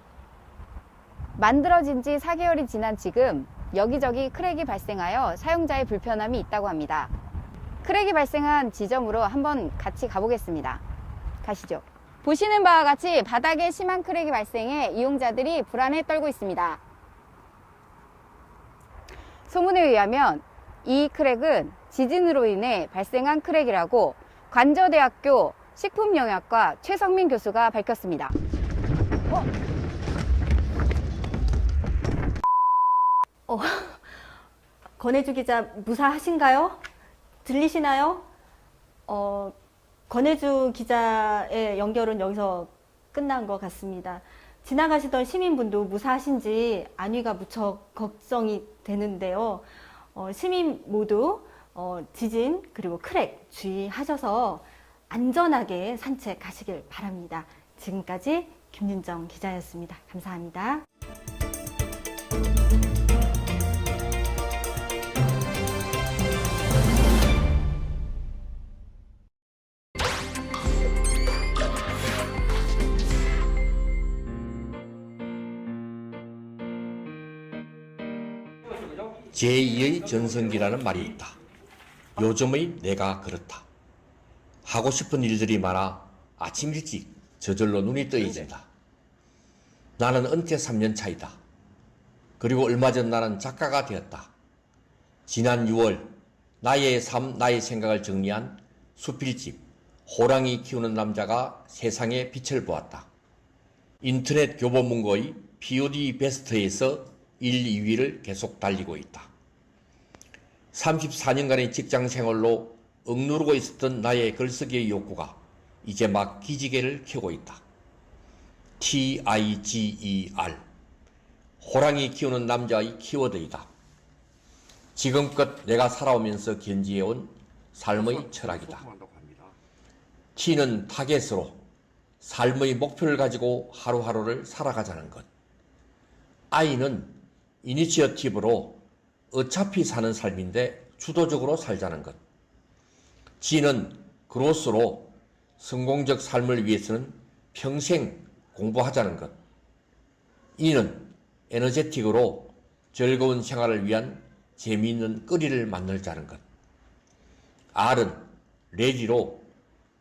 만들어진 지 4개월이 지난 지금 여기저기 크랙이 발생하여 사용자의 불편함이 있다고 합니다. 크랙이 발생한 지점으로 한번 같이 가보겠습니다. 가시죠. 보시는 바와 같이 바닥에 심한 크랙이 발생해 이용자들이 불안에 떨고 있습니다. 소문에 의하면 이 크랙은 지진으로 인해 발생한 크랙이라고 관저대학교 식품영양과 최성민 교수가 밝혔습니다. 권혜주 기자 무사하신가요? 들리시나요? 권혜주 기자의 연결은 여기서 끝난 것 같습니다. 지나가시던 시민분도 무사하신지 안위가 무척 걱정이 되는데요. 시민 모두 지진 그리고 크랙 주의하셔서 안전하게 산책하시길 바랍니다. 지금까지 김윤정 기자였습니다. 감사합니다. 제2의 전성기라는 말이 있다. 요즘의 내가 그렇다. 하고 싶은 일들이 많아 아침 일찍 저절로 눈이 떠있습니다. 나는 은퇴 3년 차이다. 그리고 얼마 전 나는 작가가 되었다. 지난 6월 나의 삶, 나의 생각을 정리한 수필집 호랑이 키우는 남자가 세상에 빛을 보았다. 인터넷 교보문고의 POD 베스트에서 1, 2위를 계속 달리고 있다. 34년간의 직장 생활로 억누르고 있었던 나의 글쓰기의 욕구가 이제 막 기지개를 켜고 있다. TIGER 호랑이 키우는 남자의 키워드이다. 지금껏 내가 살아오면서 견지해온 삶의 철학이다. T는 타겟으로 삶의 목표를 가지고 하루하루를 살아가자는 것. I는 이니시어티브로 어차피 사는 삶인데 주도적으로 살자는 것. G는 그로스로 성공적 삶을 위해서는 평생 공부하자는 것. E는 에너제틱으로 즐거운 생활을 위한 재미있는 거리를 만들자는 것. R은 레디로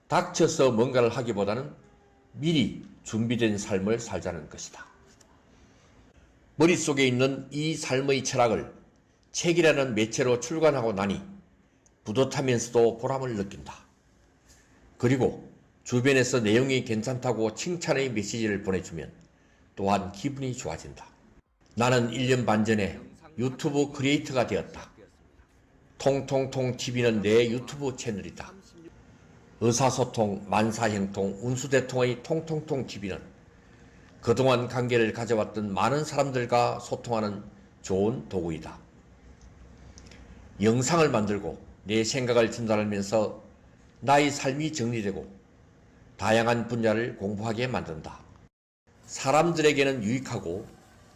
닥쳐서 뭔가를 하기보다는 미리 준비된 삶을 살자는 것이다. 머릿속에 있는 이 삶의 철학을 책이라는 매체로 출간하고 나니 뿌듯하면서도 보람을 느낀다. 그리고 주변에서 내용이 괜찮다고 칭찬의 메시지를 보내주면 또한 기분이 좋아진다. 나는 1년 반 전에 유튜브 크리에이터가 되었다. 통통통 TV는 내 유튜브 채널이다. 의사소통, 만사형통, 운수대통의 통통통 TV는 그동안 관계를 가져왔던 많은 사람들과 소통하는 좋은 도구이다. 영상을 만들고 내 생각을 전달하면서 나의 삶이 정리되고 다양한 분야를 공부하게 만든다. 사람들에게는 유익하고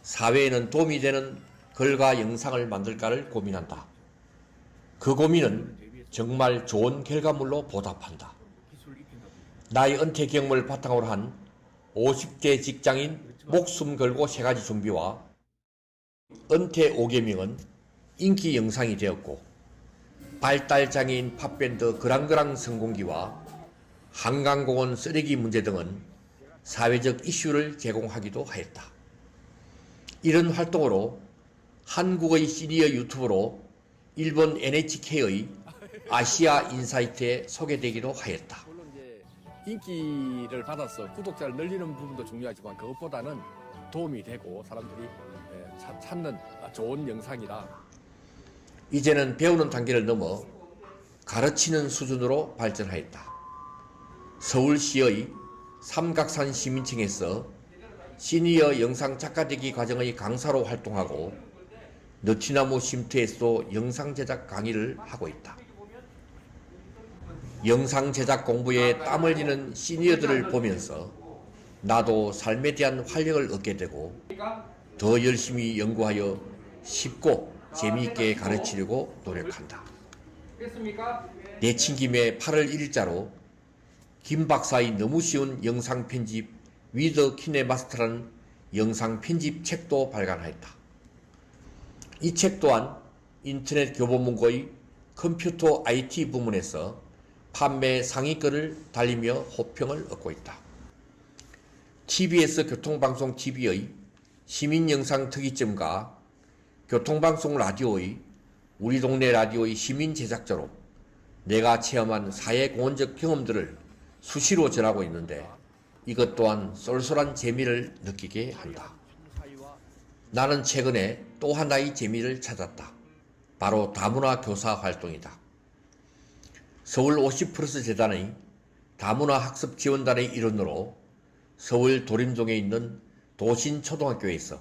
사회에는 도움이 되는 글과 영상을 만들까를 고민한다. 그 고민은 정말 좋은 결과물로 보답한다. 나의 은퇴 경험을 바탕으로 한 50대 직장인 목숨 걸고 3가지 준비와 은퇴 5계명은 인기 영상이 되었고 발달장애인 팝밴드 그랑그랑 성공기와 한강공원 쓰레기 문제 등은 사회적 이슈를 제공하기도 하였다. 이런 활동으로 한국의 시니어 유튜브로 일본 NHK의 아시아 인사이트에 소개되기도 하였다. 물론 이제 인기를 받아서 구독자를 늘리는 부분도 중요하지만 그것보다는 도움이 되고 사람들이 찾는 좋은 영상이다. 이제는 배우는 단계를 넘어 가르치는 수준으로 발전하였다. 서울시의 삼각산 시민청에서 시니어 영상 작가되기 과정의 강사로 활동하고 느티나무 쉼터에서도 영상 제작 강의를 하고 있다. 영상 제작 공부에 땀 흘리는 시니어들을 보면서 나도 삶에 대한 활력을 얻게 되고 더 열심히 연구하여 쉽고 재미있게 가르치려고 노력한다. 내친김에 8월 1일자로 김 박사의 너무 쉬운 영상 편집 위더 키네마스터라는 영상 편집 책도 발간하였다. 이 책 또한 인터넷 교보문고의 컴퓨터 IT 부문에서 판매 상위권을 달리며 호평을 얻고 있다. TBS 교통방송 TV의 시민영상 특이점과 교통방송 라디오의 우리 동네 라디오의 시민 제작자로 내가 체험한 사회공헌적 경험들을 수시로 전하고 있는데 이것 또한 쏠쏠한 재미를 느끼게 한다. 나는 최근에 또 하나의 재미를 찾았다. 바로 다문화 교사 활동이다. 서울 50플러스 재단의 다문화 학습 지원단의 일원으로 서울 도림동에 있는 도신초등학교에서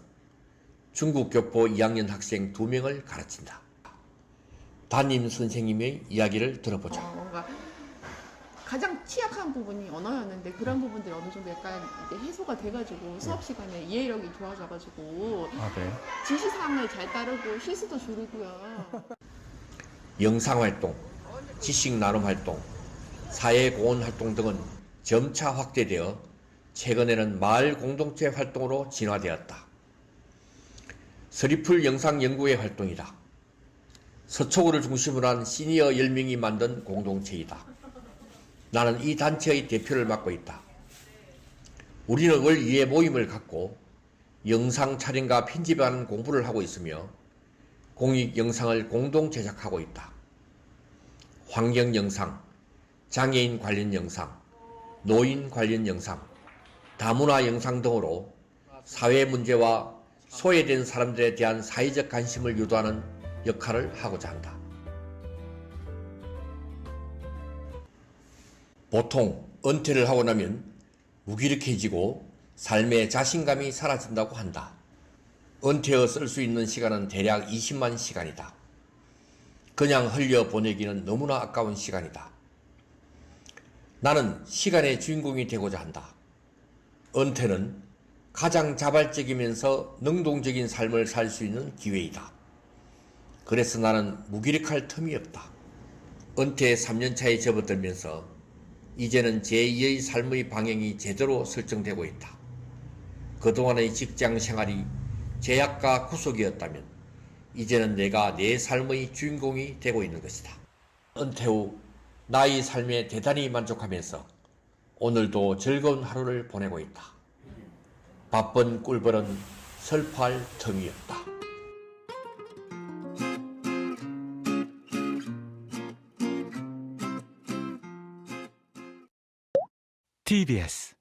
중국 교포 2학년 학생 2명을 가르친다. 담임 선생님의 이야기를 들어보자. 뭔가 가장 취약한 부분이 언어였는데 그런 부분들이 어느 정도 약간 이제 해소가 돼가지고 수업 시간에 이해력이 좋아져가지고 지시사항을 잘 따르고 실수도 줄이고요. 영상활동, 지식 나눔 활동, 사회공헌 활동 등은 점차 확대되어 최근에는 마을 공동체 활동으로 진화되었다. 서리풀 영상연구회 활동이다. 서초구를 중심으로 한 시니어 10명이 만든 공동체이다. 나는 이 단체의 대표를 맡고 있다. 우리는 월 2회 모임을 갖고 영상 촬영과 편집하는 공부를 하고 있으며 공익 영상을 공동 제작하고 있다. 환경 영상, 장애인 관련 영상, 노인 관련 영상, 다문화 영상 등으로 사회 문제와 소외된 사람들에 대한 사회적 관심을 유도하는 역할을 하고자 한다. 보통 은퇴를 하고 나면 무기력해지고 삶의 자신감이 사라진다고 한다. 은퇴어 쓸 수 있는 시간은 대략 20만 시간이다. 그냥 흘려보내기는 너무나 아까운 시간이다. 나는 시간의 주인공이 되고자 한다. 은퇴는 가장 자발적이면서 능동적인 삶을 살 수 있는 기회이다. 그래서 나는 무기력할 틈이 없다. 은퇴 3년차에 접어들면서 이제는 제2의 삶의 방향이 제대로 설정되고 있다. 그동안의 직장 생활이 제약과 구속이었다면 이제는 내가 내 삶의 주인공이 되고 있는 것이다. 은퇴 후 나의 삶에 대단히 만족하면서 오늘도 즐거운 하루를 보내고 있다. 바쁜 꿀벌은 슬퍼할 틈이 없다. TBS